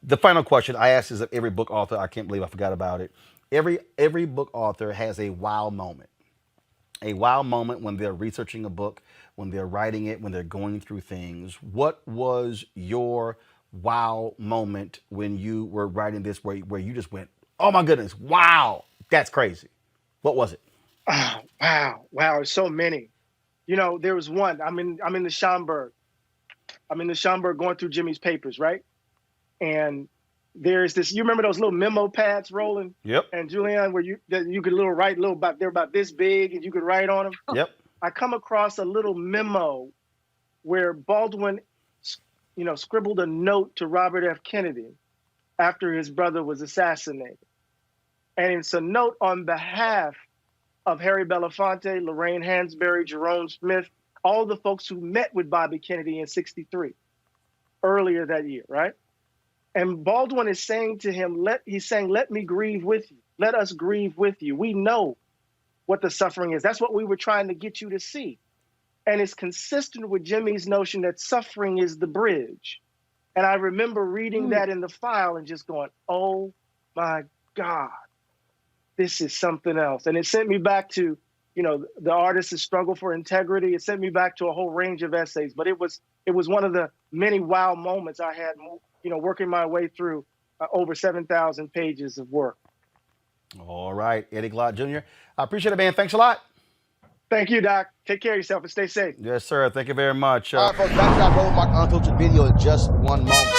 The final question I asked is of every book author. I can't believe I forgot about it. Every book author has a wow moment. A wow moment when they're researching a book, when they're writing it, when they're going through things. What was your wow moment when you were writing this where you just went, oh my goodness, wow, that's crazy? What was it? Oh, wow, there's so many. There was one. I'm in the Schomburg. I'm in the Schomburg going through Jimmy's papers, right? And there's this. You remember those little memo pads, Roland? Yep. And Julianne, where you could write they're about this big, and you could write on them. Yep. I come across a little memo where Baldwin, scribbled a note to Robert F. Kennedy after his brother was assassinated, and it's a note on behalf of Harry Belafonte, Lorraine Hansberry, Jerome Smith, all the folks who met with Bobby Kennedy in '63, earlier that year, right? And Baldwin is saying to him, let me grieve with you. Let us grieve with you. We know what the suffering is. That's what we were trying to get you to see. And it's consistent with Jimmy's notion that suffering is the bridge. And I remember reading that in the file and just going, oh my God, this is something else. And it sent me back to, the artist's struggle for integrity. It sent me back to a whole range of essays, but it was one of the many wow moments I had, working my way through over 7,000 pages of work. All right, Eddie Glaude Jr. I appreciate it, man. Thanks a lot. Thank you, Doc. Take care of yourself and stay safe. Yes, sir. Thank you very much. All right, folks, back to our Roland Mark Unfiltered video in just one moment.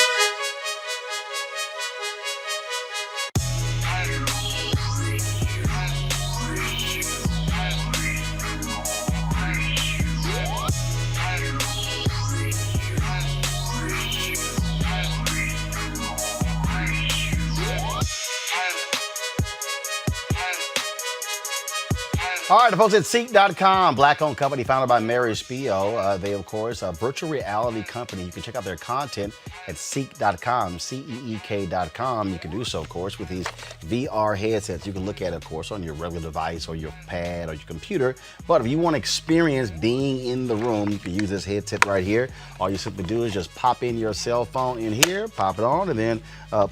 All right, the folks at Seek.com, Black-owned company founded by Mary Spio. They, of course, a virtual reality company. You can check out their content at Seek.com, CEEK.com. You can do so, of course, with these VR headsets. You can look at it, of course, on your regular device or your pad or your computer. But if you want to experience being in the room, you can use this headset right here. All you simply do is just pop in your cell phone in here, pop it on, and then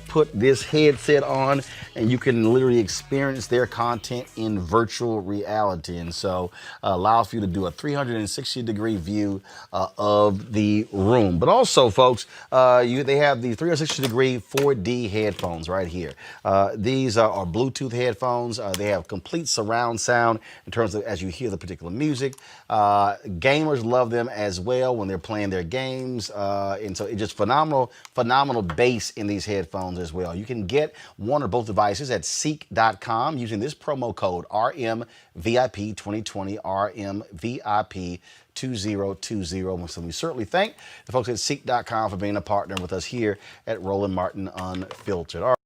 put this headset on, and you can literally experience their content in virtual reality. And so allows for you to do a 360-degree view of the room. But also, folks, they have the 360-degree 4D headphones right here. These are Bluetooth headphones. They have complete surround sound in terms of as you hear the particular music. Gamers love them as well when they're playing their games. And so it's just phenomenal bass in these headphones as well. You can get one or both devices at Seek.com using this promo code RMVR VIP 2020, RMVIP 2020. So we certainly thank the folks at Seek.com for being a partner with us here at Roland Martin Unfiltered. All right.